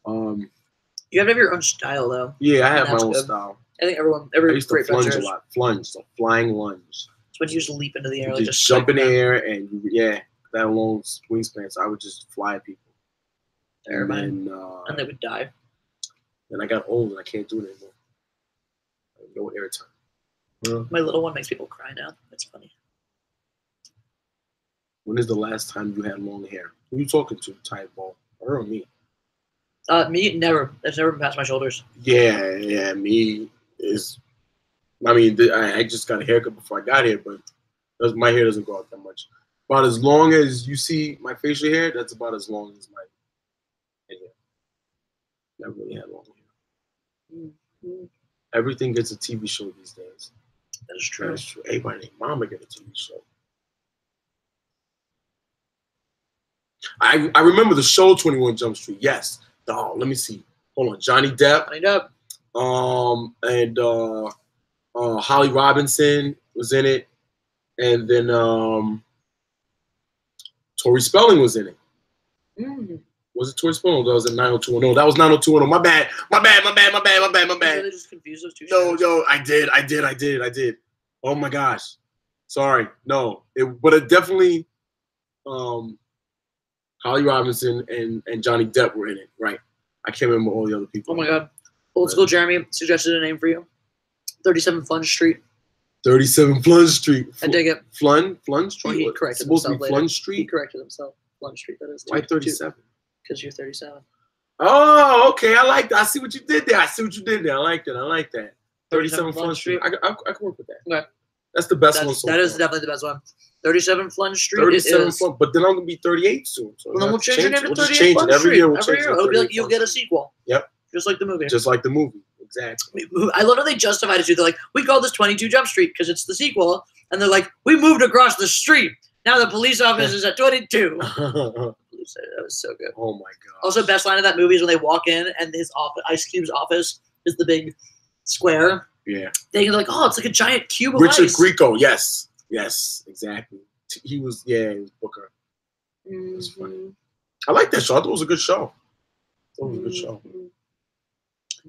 You have to have your own style, though. Yeah, I have my own style. I think every I used to flunge a lot. Flunge, a flying lunge. It's when you just leap into the air, like just jump in the air, and that long wingspan. So I would just fly at people. And they would die. Then I got old and I can't do it anymore. No airtime. My little one makes people cry now. It's funny. When is the last time you had long hair? Who are you talking to, Tight Ball? Her or me? Me, never. It's never been past my shoulders. Yeah, me is. I mean, I just got a haircut before I got here, but my hair doesn't go out that much. About as long as you see my facial hair, that's about as long as my hair. Never really had long hair. Mm-hmm. Everything gets a TV show these days. That is true. That's true. Everybody named Mama get a TV show. I remember the show 21 Jump Street. Yes. Oh, let me see. Hold on. Johnny Depp. And Holly Robinson was in it. And then Tori Spelling was in it. Mm. Was it Toy Spoon or that was it 90210? No, that was 90210. My bad. My bad. You really just confused those two No, shows? yo, I did. Oh my gosh. Sorry. No. But it definitely Holly Robinson and Johnny Depp were in it, right? I can't remember all the other people. Oh my god. Old school Jeremy suggested a name for you. 37 Flunge Street. 37 Flunge Street. I dig it. Flunge Street? Well, he corrected it's supposed to be himself later. Flunge Street? He corrected himself. Flunge Street, that is. Why 37? Because you're 37. Oh, okay. I like that. I see what you did there. I like that. 37 Flunge Street. I can work with that. Okay. That's the best one so far. That is definitely the best one. 37 Flunge Street. 37 Flunge, but then I'm gonna be 38 soon. So well, then we'll change your name to 38 change Flunge it. Every Street. year we'll change it. It'll be like you'll get a sequel. Yep. Just like the movie. Just like the movie. Exactly. I love how they justified it too. They're like, we call this 22 Jump Street because it's the sequel. And they're like, we moved across the street. Now the police office is at 22. That was so good. Oh my god. Also, best line of that movie is when they walk in and his office, Ice Cube's office is the big square. Yeah. They're like, oh, it's like a giant cube of Richard ice. Grieco, yes, exactly. He was Booker. Mm-hmm. That's funny. I like that show. I thought it was a good show.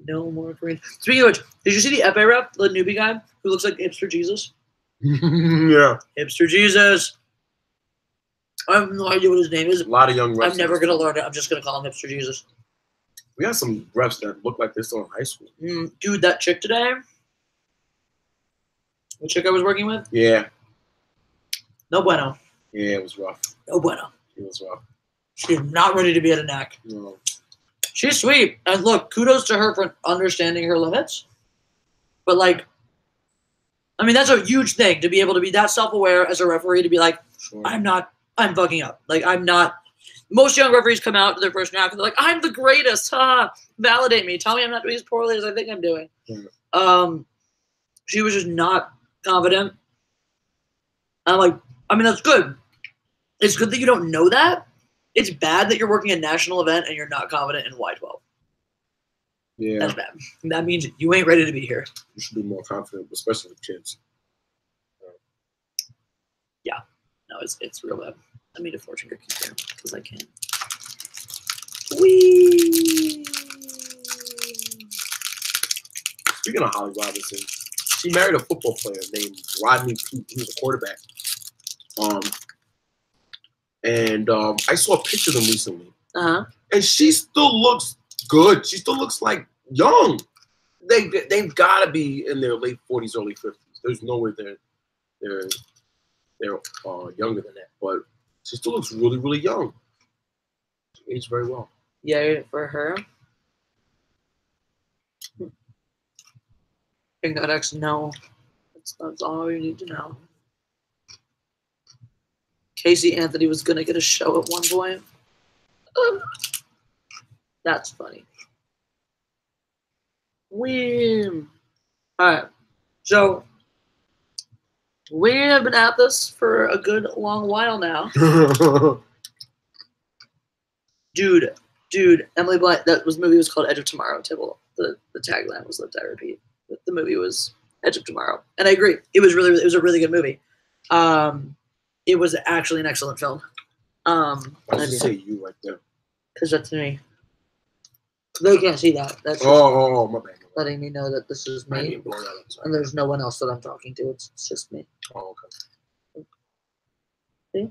No more green. Speaking of which, did you see the Epe rep, the newbie guy who looks like Hipster Jesus? Yeah. Hipster Jesus. I have no idea what his name is. A lot of young refs. I'm never going to learn it. I'm just going to call him Hipster Jesus. We got some refs that look like they're still in high school. Dude, that chick today, the chick I was working with? Yeah. No bueno. Yeah, it was rough. No bueno. It was rough. She's not ready to be at a neck. No. She's sweet. And look, kudos to her for understanding her limits. But, like, I mean, that's a huge thing to be able to be that self-aware as a referee to be like, Sure. I'm fucking up. Like, I'm not. Most young referees come out to their first match and they're like, I'm the greatest. Validate me. Tell me I'm not doing as poorly as I think I'm doing. Yeah. She was just not confident. I'm like, I mean, that's good. It's good that you don't know that. It's bad that you're working a national event and you're not confident in Y12. Yeah. That's bad. That means you ain't ready to be here. You should be more confident, especially with kids. Yeah. No, it's real bad. I made a fortune cookie there because I can. Whee! Speaking of Holly Robinson, she married a football player named Rodney Peete. He was a quarterback. I saw a picture of them recently. And she still looks good. She still looks like young. They've got to be in their late 40s, early 50s. There's no way they're younger than that. But she still looks really, really young. She aged very well. Yeah, for her. King X, no. That's all you need to know. Casey Anthony was going to get a show at one point. That's funny. Alright. So, we have been at this for a good long while now. Dude, Emily Blunt, the movie was called Edge of Tomorrow. Tibble. The tagline was "Live, Die, Repeat." The movie was Edge of Tomorrow, and I agree. It was a really good movie. It was actually an excellent film. Why did you say you right there? Because that's me. They can't see that. That's just my bad. letting me know that this is me, and there's no one else that I'm talking to. It's just me. Oh, okay. See?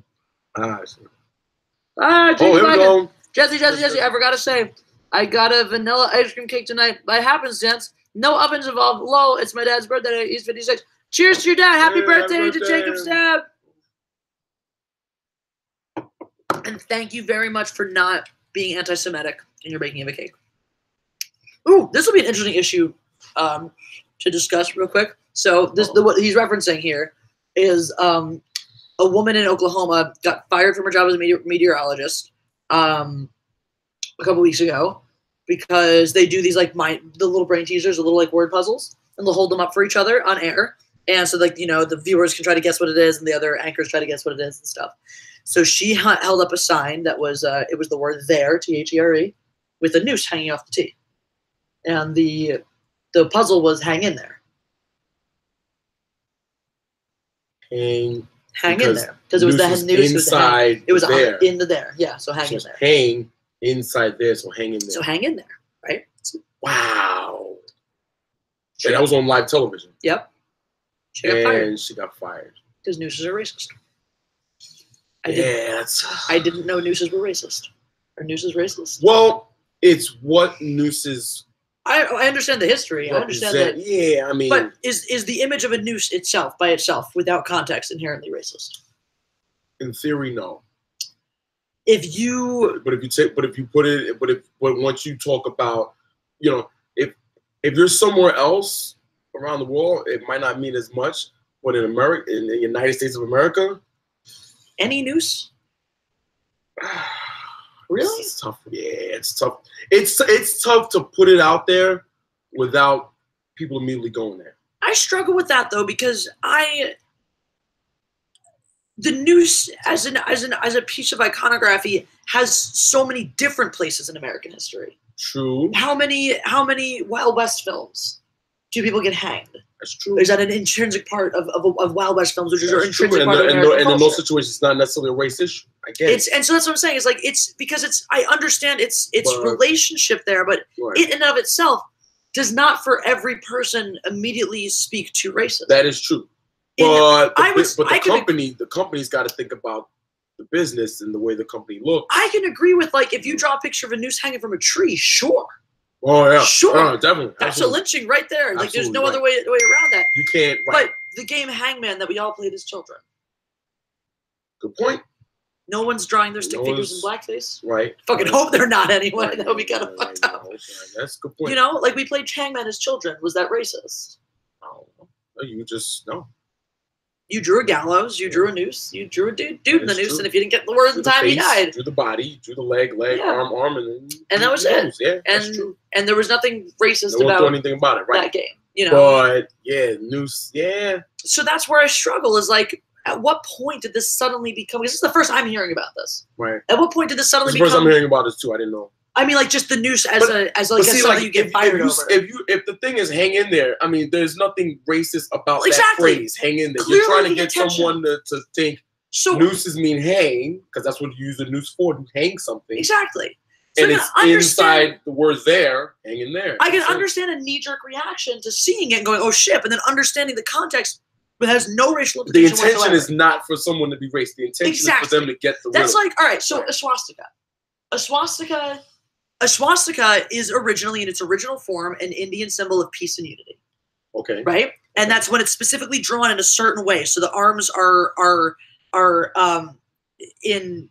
I see. Here we go. Jesse, I forgot to say, I got a vanilla ice cream cake tonight by happenstance. No ovens involved. Lol, it's my dad's birthday. He's 56. Cheers to your dad. Happy birthday to Jacob Stab. And thank you very much for not being anti-Semitic in your baking of a cake. Ooh, this will be an interesting issue to discuss real quick. So what he's referencing here is a woman in Oklahoma got fired from her job as a meteorologist a couple weeks ago because they do these the little brain teasers, the little word puzzles, and they'll hold them up for each other on air. And so the viewers can try to guess what it is, and the other anchors try to guess what it is and stuff. So she held up a sign that was it was the word "there" THERE with a noose hanging off the T, and the puzzle was "hang in there." Hang in there because it was the noose inside. It was there. in the there. Yeah, so hang in there. Hang Inside there, so hang in there. So hang in there, right? Wow. And that was on live television. Yep. She got fired. And she got fired. Because nooses are racist. I didn't know nooses were racist. Are nooses racist? Well, it's what nooses. I understand the history. I understand that. Yeah, I mean. But is the image of a noose itself, by itself, without context, inherently racist? In theory, no. But once you talk about, you know, if you're somewhere else around the world, it might not mean as much. But in America, in the United States of America, any noose? Really? It's tough. Yeah, it's tough. It's tough to put it out there without people immediately going there. I struggle with that though, because the noose as a piece of iconography has so many different places in American history. True. How many Wild West films do people get hanged? That's true. Is that an intrinsic part of Wild West films, which is an intrinsic part of American culture? And in those situations, it's not necessarily a race issue. I guess. And so that's what I'm saying. It's like I understand its relationship there, but it in and of itself does not for every person immediately speak to racism. That is true. But the company's got to think about the business and the way the company looks. I can agree with, like, if you draw a picture of a noose hanging from a tree, sure. Oh yeah, sure, definitely. That's a lynching right there. Like, there's no other way around that. You can't. Right. But the game Hangman that we all played as children. Good point. No one's drawing their stick figures in blackface. Right. Fucking hope they're not anyway. That would be kind of fucked up. That's a good point. You know, like, we played Hangman as children. Was that racist? No. You just no. You drew a gallows, you drew a noose, you drew a dude in the noose, true. And if you didn't get the word in time, he died. Drew the body, drew the leg, arm, and that was it. Yeah, that's true. And there was nothing racist about anything about it, right? That game, you know. But yeah, noose, yeah. So that's where I struggle. Is like, at what point did this suddenly become? Because this is the first I'm hearing about this. Right. At what point did this suddenly become? The first I'm hearing about this too. I didn't know. I mean, like, just the noose as something you get fired over. If the thing is hang in there, I mean, there's nothing racist about that phrase. Hang in there. Clearly, you're trying to get someone to think nooses mean hang, because that's what you use the noose for, to hang something. Exactly. So and it's inside the words there, hang in there. I can understand a knee-jerk reaction to seeing it and going, oh shit, and then understanding the context, but has no racial implication whatsoever. The intention is not for someone to be racist. The intention is for them to get the That's like, all right, so a swastika. A swastika is originally, in its original form, an Indian symbol of peace and unity. Okay. Right? And that's when it's specifically drawn in a certain way. So the arms are in,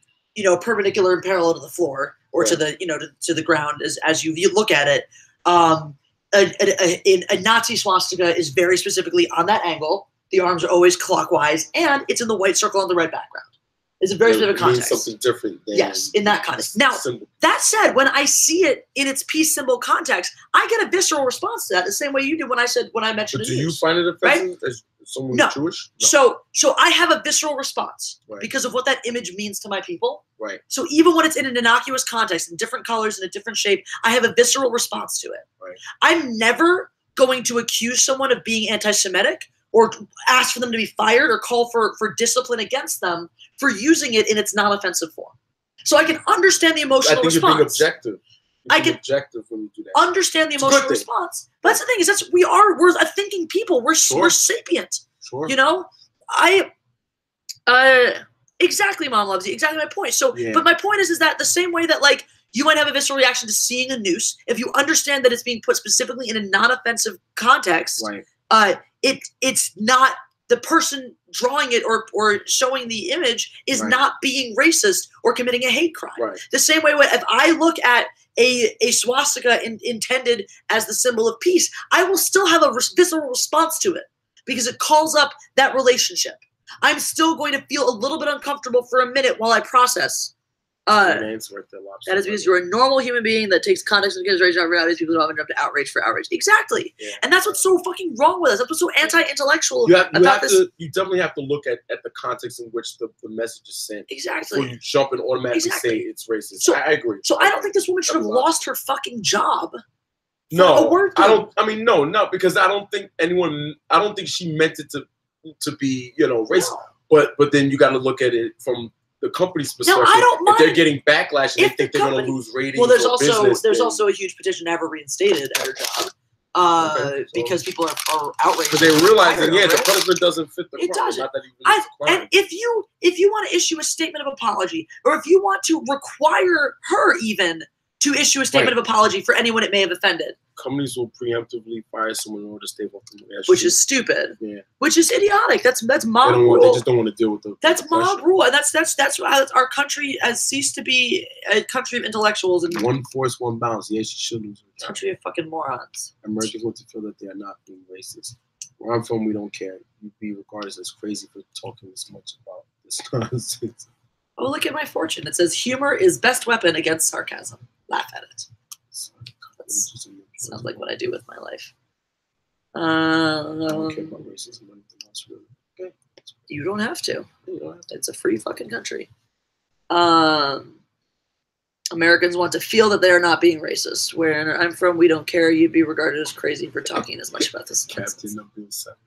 perpendicular and parallel to the floor, or to the, to the ground as you look at it. A Nazi swastika is very specifically on that angle. The arms are always clockwise, and it's in the white circle on the red background. It's a very specific context. Something different. Yes, in that context. Now, that said, when I see it in its peace symbol context, I get a visceral response to that, the same way you did when I mentioned it. Do you find it offensive as someone who's Jewish? No. So I have a visceral response because of what that image means to my people. Right. So even when it's in an innocuous context, in different colors, in a different shape, I have a visceral response to it. Right. I'm never going to accuse someone of being anti-Semitic or ask for them to be fired or call for discipline against them for using it in its non-offensive form. So I can understand the emotional response. I think you're being objective. I can objective when you do that. Understand the emotional response. But that's the thing, is we're a thinking people. We're sapient. Sure. Exactly, Mom loves you. Exactly my point. So, but my point is that the same way that, like, you might have a visceral reaction to seeing a noose, if you understand that it's being put specifically in a non-offensive context, it's not the person drawing it or showing the image is not being racist or committing a hate crime. Right. The same way, if I look at a swastika intended as the symbol of peace, I will still have a visceral response to it because it calls up that relationship. I'm still going to feel a little bit uncomfortable for a minute while I process. That is because you're a normal human being that takes context and consideration of realities. People don't have enough to outrage for outrage. Exactly. Yeah. And that's what's so fucking wrong with us. That's what's so anti-intellectual about this. You definitely have to look at the context in which the message is sent. Exactly. Before you jump and automatically say it's racist. So, I agree. So I don't think this woman should have lost her fucking job. No, no, because I don't think she meant it to be, racist. No. But then you got to look at it from the company's No, I don't mind. If they're getting backlash and they think they're going to lose ratings. Well, there's also also a huge petition to have her reinstated at her job. Because people are outraged. Because they're realizing, the punishment doesn't fit the crime. It doesn't. Not that even crime. And if you want to issue a statement of apology, or if you want to require her even to issue a statement of apology for anyone it may have offended, companies will preemptively fire someone in order to stay off the which is stupid. Yeah. Which is idiotic. That's mob rule. They just don't want to deal with the. That's mob rule, and that's why our country has ceased to be a country of intellectuals and one force, one balance. Yes, you should lose. Country of fucking morons. Americans want to feel that they are not being racist. Where I'm from, we don't care. You'd be regarded as crazy for talking this much about this nonsense. Oh, look at my fortune. It says humor is best weapon against sarcasm. Laugh at it. Sounds like what I do with my life. I don't care about racism or anything else, really. Okay. You don't have to. It's a free fucking country. Americans want to feel that they are not being racist. Where I'm from, we don't care. You'd be regarded as crazy for talking as much about this. Captain of Bill 7.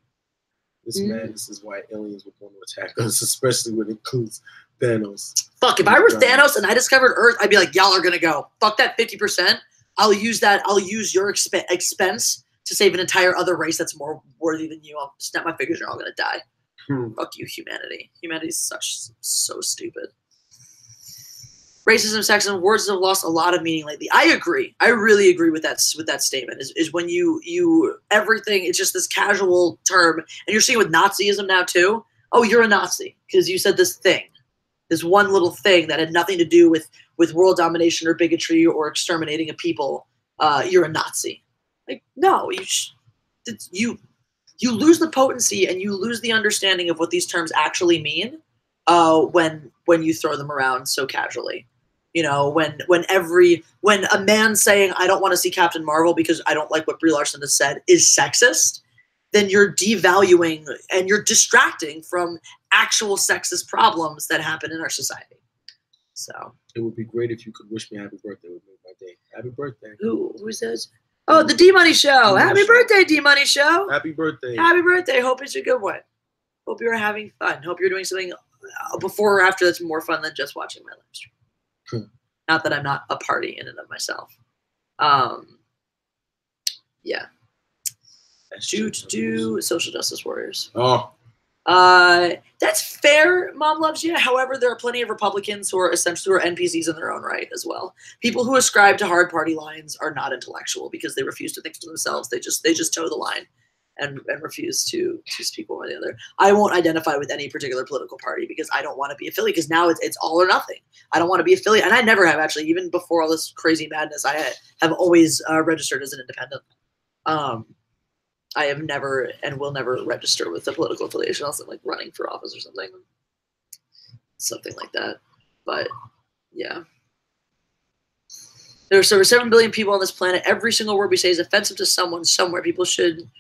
This is why aliens would want to attack us, especially when it includes Thanos. Fuck, if I were Thanos and I discovered Earth, I'd be like, y'all are gonna go. Fuck that 50%. I'll use that. I'll use your expense to save an entire other race that's more worthy than you. I'll snap my fingers. You're all gonna die. Fuck you, humanity. Humanity's so stupid. Racism, sexism, words have lost a lot of meaning lately. I agree. I really agree with that statement. Is when you everything, it's just this casual term, and you're seeing it with Nazism now too. Oh, you're a Nazi because you said this thing, this one little thing that had nothing to do with world domination or bigotry or exterminating a people. You're a Nazi. Like, no, you lose the potency and you lose the understanding of what these terms actually mean when you throw them around so casually. You know, when a man saying, I don't want to see Captain Marvel because I don't like what Brie Larson has said is sexist, then you're devaluing and you're distracting from actual sexist problems that happen in our society. So it would be great if you could wish me happy birthday. It would make my day. Happy birthday. Who says? Oh, the D-Money Show. Happy birthday, D-Money Show. Happy birthday. Happy birthday. Hope it's a good one. Hope you're having fun. Hope you're doing something before or after that's more fun than just watching my live stream. Not that I'm not a party in and of myself. Yeah. Do social justice warriors. Oh. That's fair. Mom loves you. However, there are plenty of Republicans who are essentially NPCs in their own right as well. People who ascribe to hard party lines are not intellectual because they refuse to think for themselves. They just toe the line and refuse to speak one or the other. I won't identify with any particular political party because I don't want to be affiliated, because now it's all or nothing. I don't want to be affiliated, and I never have actually. Even before all this crazy madness, I have always registered as an independent. I have never and will never register with a political affiliation unless I'm like running for office or something like that. But yeah. There's over 7 billion people on this planet. Every single word we say is offensive to someone somewhere. People should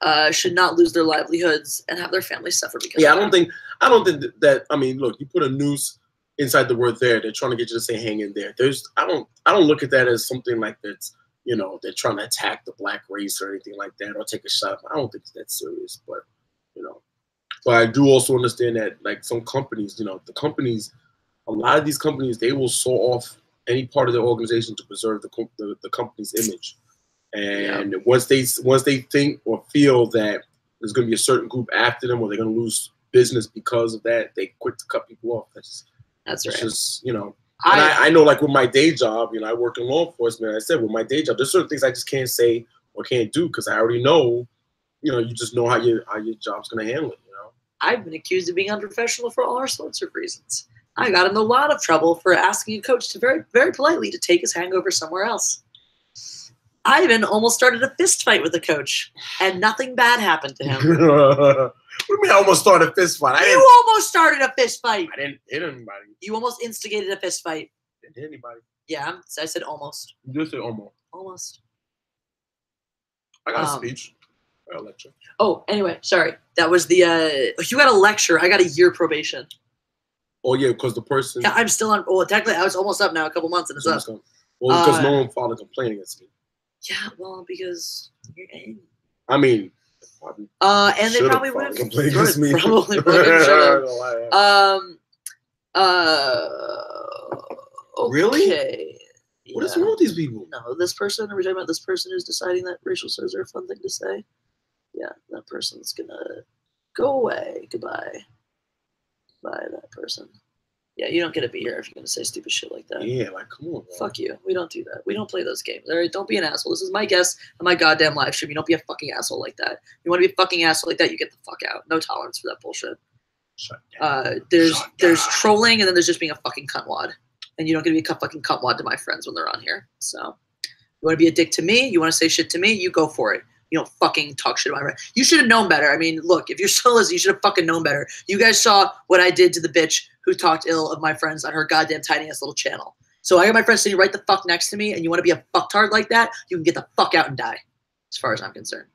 not lose their livelihoods and have their families suffer because I don't think that, I mean, look, you put a noose inside the word there, they're trying to get you to say hang in there. I don't look at that as something like that's, you know, they're trying to attack the black race or anything like that, or take a shot. I don't think it's that serious, but, you know. But I do also understand that, like, some companies, you know, a lot of these companies, they will saw off any part of their organization to preserve the company's image. And once they think or feel that there's going to be a certain group after them, or they're going to lose business because of that, they quick to cut people off. That's right. Just, you know. I know, like, with my day job, you know, I work in law enforcement. I said, with my day job, there's certain things I just can't say or can't do because I already know, you know, you just know how your job's going to handle it, you know. I've been accused of being unprofessional for all sorts of reasons. I got in a lot of trouble for asking a coach to very, very politely to take his hangover somewhere else. I even almost started a fist fight with a coach, and nothing bad happened to him. What do you mean I almost started a fist fight? You almost started a fist fight. I didn't hit anybody. You almost instigated a fist fight. Didn't hit anybody. Yeah, so I said almost. You just said almost. Almost. I got a speech. I got a lecture. Oh, anyway, sorry. That was the, you got a lecture. I got a year probation. Oh, yeah, because the person. Yeah, I'm still on, well, technically, I was almost up now, a couple months, and it's up. Well, because no one filed a complaint against me. Yeah, well, because you're angry. I mean, and they probably would have complained against me. Probably would have. Okay. Really? Yeah. What is wrong with these people? No, this person. Are we talking about this person who's deciding that racial slurs are a fun thing to say? Yeah, that person's gonna go away. Goodbye. Bye, that person. Yeah, you don't get to be here if you're gonna say stupid shit like that. Yeah, like come on, bro. Fuck you. We don't do that. We don't play those games. All right, don't be an asshole. This is my guest on my goddamn live stream. You don't be a fucking asshole like that. You want to be a fucking asshole like that, you get the fuck out. No tolerance for that bullshit. There's trolling, and then there's just being a fucking cuntwad. And you don't get to be a fucking cuntwad to my friends when they're on here. So, you want to be a dick to me? You want to say shit to me? You go for it. You don't fucking talk shit to my friend. You should have known better. I mean, look, if you're still listening, you should have fucking known better. You guys saw what I did to the bitch who talked ill of my friends on her goddamn tiny ass little channel. So I got my friend sitting right the fuck next to me, and you want to be a fucktard like that? You can get the fuck out and die, as far as I'm concerned.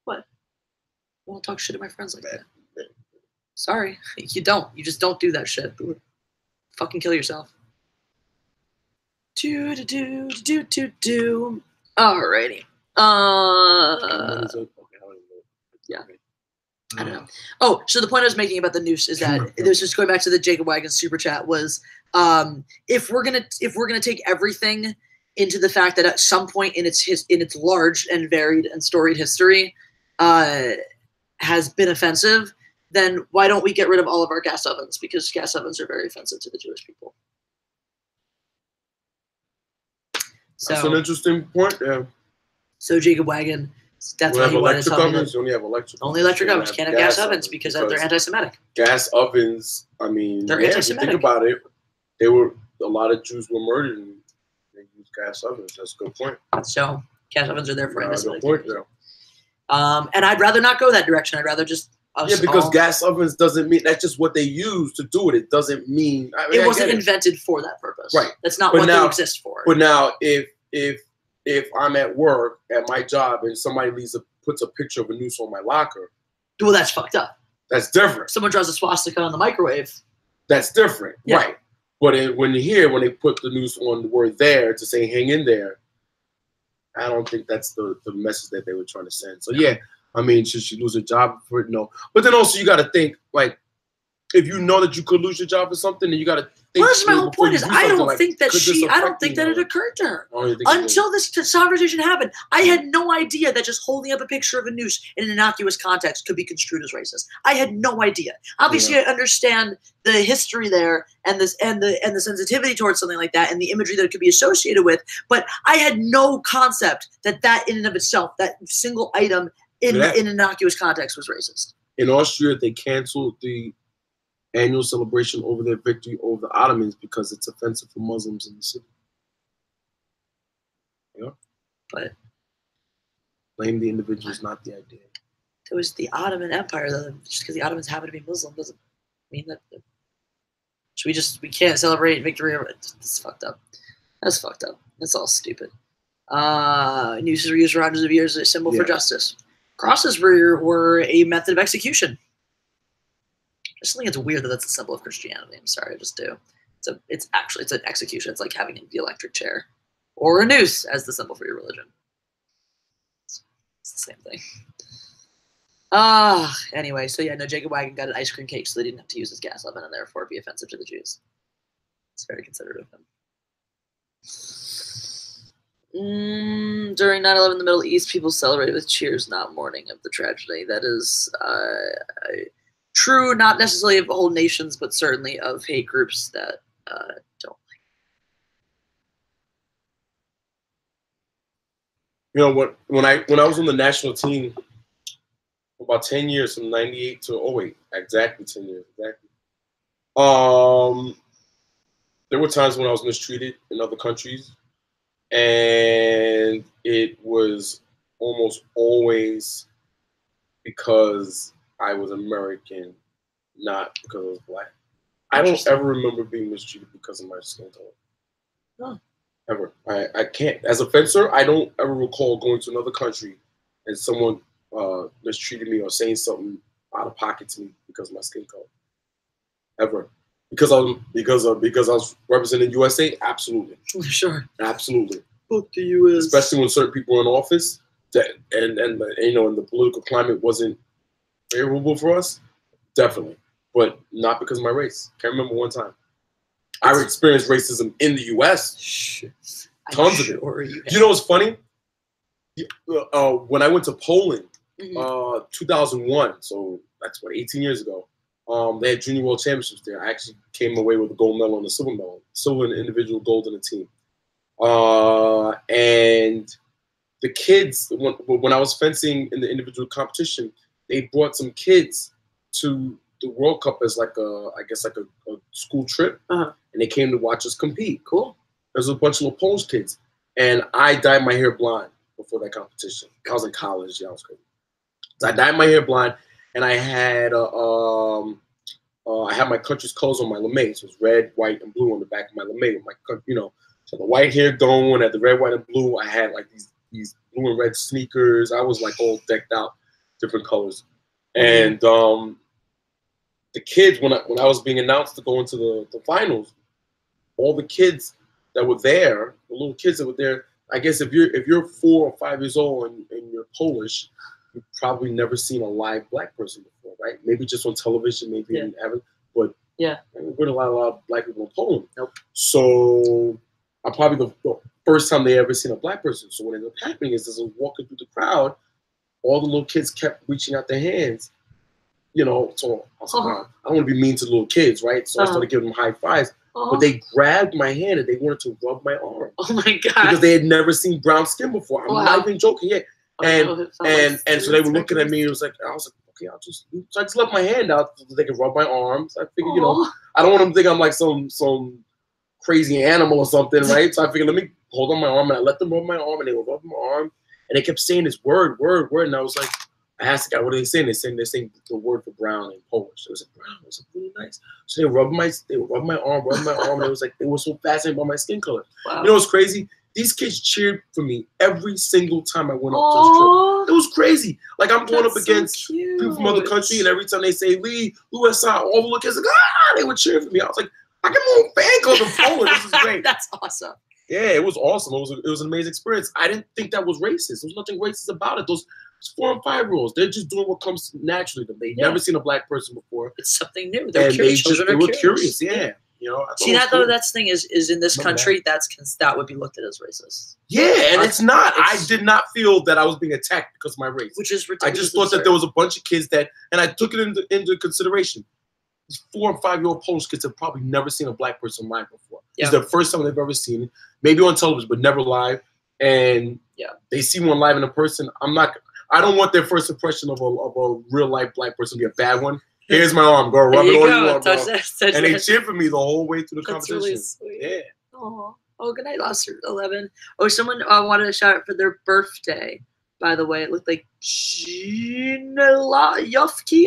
What? I won't talk shit to my friends like that. Sorry, you don't. You just don't do that shit. Fucking kill yourself. Alrighty. Yeah. I don't know. Oh, so the point I was making about the noose is that it was just going back to the Jacob Wagon super chat was if we're gonna take everything into the fact that at some point in its large and varied and storied history has been offensive, then why don't we get rid of all of our gas ovens? Because gas ovens are very offensive to the Jewish people. So, that's an interesting point. Yeah. So Jacob Wagon, that's why he wanted to tell me that you only have electric. Only electric ovens. Can't have gas ovens because they're anti-Semitic. Gas ovens. I mean, they're anti-Semitic. Think about it. A lot of Jews were murdered and they used gas ovens. That's a good point. So gas ovens are there for anti-Semitic. Good point, though. And I'd rather not go that direction. I'd rather just because gas ovens doesn't mean that's just what they use to do it. It doesn't mean it wasn't invented for that purpose. Right. That's not what they exist for. But now, if I'm at work at my job and somebody puts a picture of a noose on my locker, well, that's fucked up. That's different. Someone draws a swastika on the microwave. That's different, yeah. Right? But when they put the noose on the word "there" to say "hang in there," I don't think that's the message that they were trying to send. So yeah. I mean, should she lose her job for it? No. But then also you got to think, like, if you know that you could lose your job for something, then you got to think. Well, that's my whole point is I don't think that it occurred to her. Until this conversation happened, I had no idea that just holding up a picture of a noose in an innocuous context could be construed as racist. I had no idea. Obviously, I understand the history there and the sensitivity towards something like that and the imagery that it could be associated with, but I had no concept that in and of itself, that single item in an innocuous context was racist. In Austria, they canceled the annual celebration over their victory over the Ottomans because it's offensive for Muslims in the city. Yeah. But blame the individuals, not the idea. It was the Ottoman Empire, though. Just because the Ottomans happen to be Muslim doesn't mean that. We can't celebrate victory. It's fucked up. That's fucked up. That's all stupid. Nooses were used for hundreds of years as a symbol for justice. Crosses were a method of execution. I just think it's weird that that's a symbol of Christianity. I'm sorry, I just do. It's an execution. It's like having the electric chair or a noose as the symbol for your religion. It's the same thing. Anyway, so yeah, no, Jacob Wagon got an ice cream cake, so they didn't have to use his gas oven and therefore be offensive to the Jews. It's very considerate of him. During 9/11 in the Middle East, people celebrated with cheers, not mourning of the tragedy. That is true, not necessarily of whole nations, but certainly of hate groups that don't like. You know, when I was on the national team for about 10 years, from 98 to 08, exactly 10 years, exactly. There were times when I was mistreated in other countries. And it was almost always because I was American, not because I was black. I don't ever remember being mistreated because of my skin color. No. Ever. I can't. As a fencer, I don't ever recall going to another country and someone mistreated me or saying something out of pocket to me because of my skin color. Ever. Because I was representing USA, absolutely. Sure. Absolutely. Fuck the US. Especially when certain people were in office, and you know, and the political climate wasn't favorable for us, definitely. but not because of my race. Can't remember one time. I experienced racism in the U.S. Tons of it. You know what's funny? When I went to Poland, 2001, so that's what, 18 years ago. They had Junior World Championships there. I actually came away with a gold medal and a silver medal. Silver in the individual, gold in the team. And the kids, when I was fencing in the individual competition, they brought some kids to the World Cup as like a school trip, and they came to watch us compete. Cool. There's a bunch of little Polish kids, and I dyed my hair blonde before that competition. I was in college. Yeah, I was crazy. So I dyed my hair blonde, and I had my country's colors on my lame. So it was red, white, and blue on the back of my lame. So the white hair going at the red, white, and blue. I had like these blue and red sneakers. I was like all decked out, different colors, and the kids, when I was being announced to go into the finals, all the kids that were there, the little kids that were there, I guess if you're 4 or 5 years old and you're Polish, you've probably never seen a live black person before, right? Maybe just on television, maybe in heaven, but yeah, we're a lot of black people in Poland. Nope. So I'm probably the first time they ever seen a black person. So what ended up happening is, as I was walking through the crowd, all the little kids kept reaching out their hands. So I was like, I don't want to be mean to the little kids, right? So I started giving them high fives. But they grabbed my hand and they wanted to rub my arm. Oh my God. Because they had never seen brown skin before. I'm not even joking. Yeah. And so they were looking at me. It was like, I was like, okay, so I just left my hand out so they could rub my arms. I figured, I don't want them to think I'm like some crazy animal or something, right? So I figured, let me hold on my arm, and I let them rub my arm, and they were rubbing my arm, and they kept saying this word, and I was like, I asked the guy, what are they saying? They're saying the word for brown in Polish. It was like, brown. It was like, really nice. So they rubbed my arm, and it was like, they were so fascinated by my skin color. Wow. You know what's crazy? These kids cheered for me every single time I went up to the trip. It was crazy. Like, I'm going up against people from other country, and every time they say Lee, USA, all the little kids like, they would cheer for me. I was like, I get my own fan club in Poland. This is great. That's awesome. Yeah, it was awesome. It was an amazing experience. I didn't think that was racist. There was nothing racist about it. Those 4 and 5-year-olds, they're just doing what comes naturally to them. They've never seen a black person before. It's something new. They're curious. They were curious. Yeah. See that though. That's the thing is in this country that would be looked at as racist. Yeah, and it's not. I did not feel that I was being attacked because of my race, which is ridiculous. I just thought that there was a bunch of kids and I took it into consideration. These 4 and 5-year-old Polish kids have probably never seen a black person live before. It's the first time they've ever seen it, maybe on television, but never live. And they see one live in a person. I don't want their first impression of a real life black person to be a bad one. Here's my arm, go rub it all you want, bro. And they cheered for me the whole way through the competition. Really sweet. Yeah. Oh, good night, Loster 11. Oh, someone wanted to shout out for their birthday. By the way, it looked like Yofki.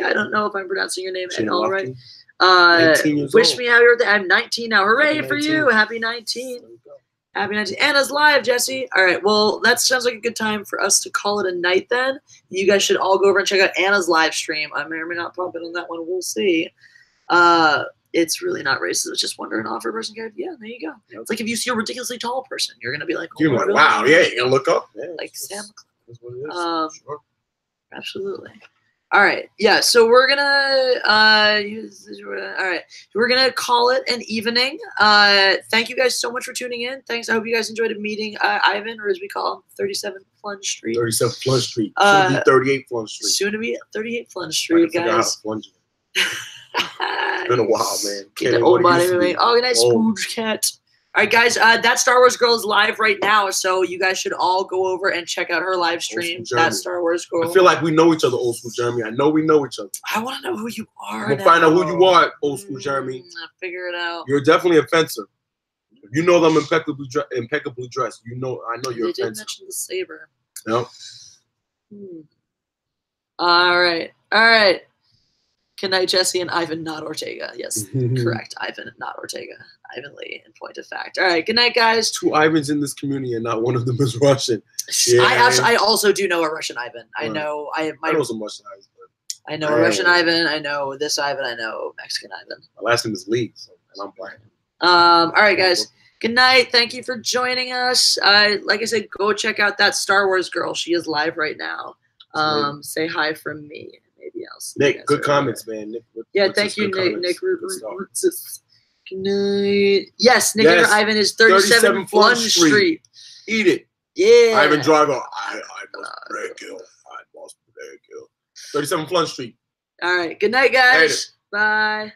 I don't know if I'm pronouncing your name at all right. 19 years wish old. Me happy birthday. I'm 19 now. Hooray for you. Happy 19. Happy 19. Anna's live, Jesse. All right. Well, that sounds like a good time for us to call it a night then. You guys should all go over and check out Anna's live stream. I may or may not pop in on that one. We'll see. It's really not racist. It's just wondering off for a person card. Yeah, there you go. It's like if you see a ridiculously tall person, you're going to be like, oh, you're like, really? Wow, yeah, you're going to look up. Yeah, like Sam. That's what it is. Sure. Absolutely. All right. Yeah. So we're gonna we're gonna call it an evening. Thank you guys so much for tuning in. Thanks. I hope you guys enjoyed meeting Ivan, or as we call him, 37 Flunge Street. 37 Flunge Street. Soon to be 38 Flunge Street. Soon to be 38 Flunge Street, guys. It's been a while, man. Get the old body moving. Oh, good night, Spooge Cat. All right, guys, that Star Wars Girl is live right now, so you guys should all go over and check out her live stream. That Star Wars Girl. I feel like we know each other, old school Jeremy. I know we know each other. I want to know who you are. We'll find out who you are, old school Jeremy. Figure it out. You're definitely a fencer. You know them impeccably dressed. You know, I know you're a fencer. They did mention the saber. Yep. All right. All right. Good night, Jesse and Ivan, not Ortega. Yes, correct. Ivan, not Ortega. Ivan Lee, in point of fact. All right, good night, guys. 2 Ivans in this community, and not one of them is Russian. Yeah. I also do know a Russian Ivan. I know some Russian Ivans. I know a Russian Ivan. I know this Ivan. I know Mexican Ivan. My last name is Lee, and I'm black. All right, guys. Good night. Thank you for joining us. Like I said, go check out that Star Wars Girl. She is live right now. Say hi from me. Maybe Yeah, I'll see Nick, good comments, man. Nick, thank you, Nick. Nick, Good yes, Nick Ivan is 37 Flunge Street. Eat it. Yeah. Ivan Drago. I must break you. I must break you. 37 Flunge Street. All right. Good night, guys. Bye.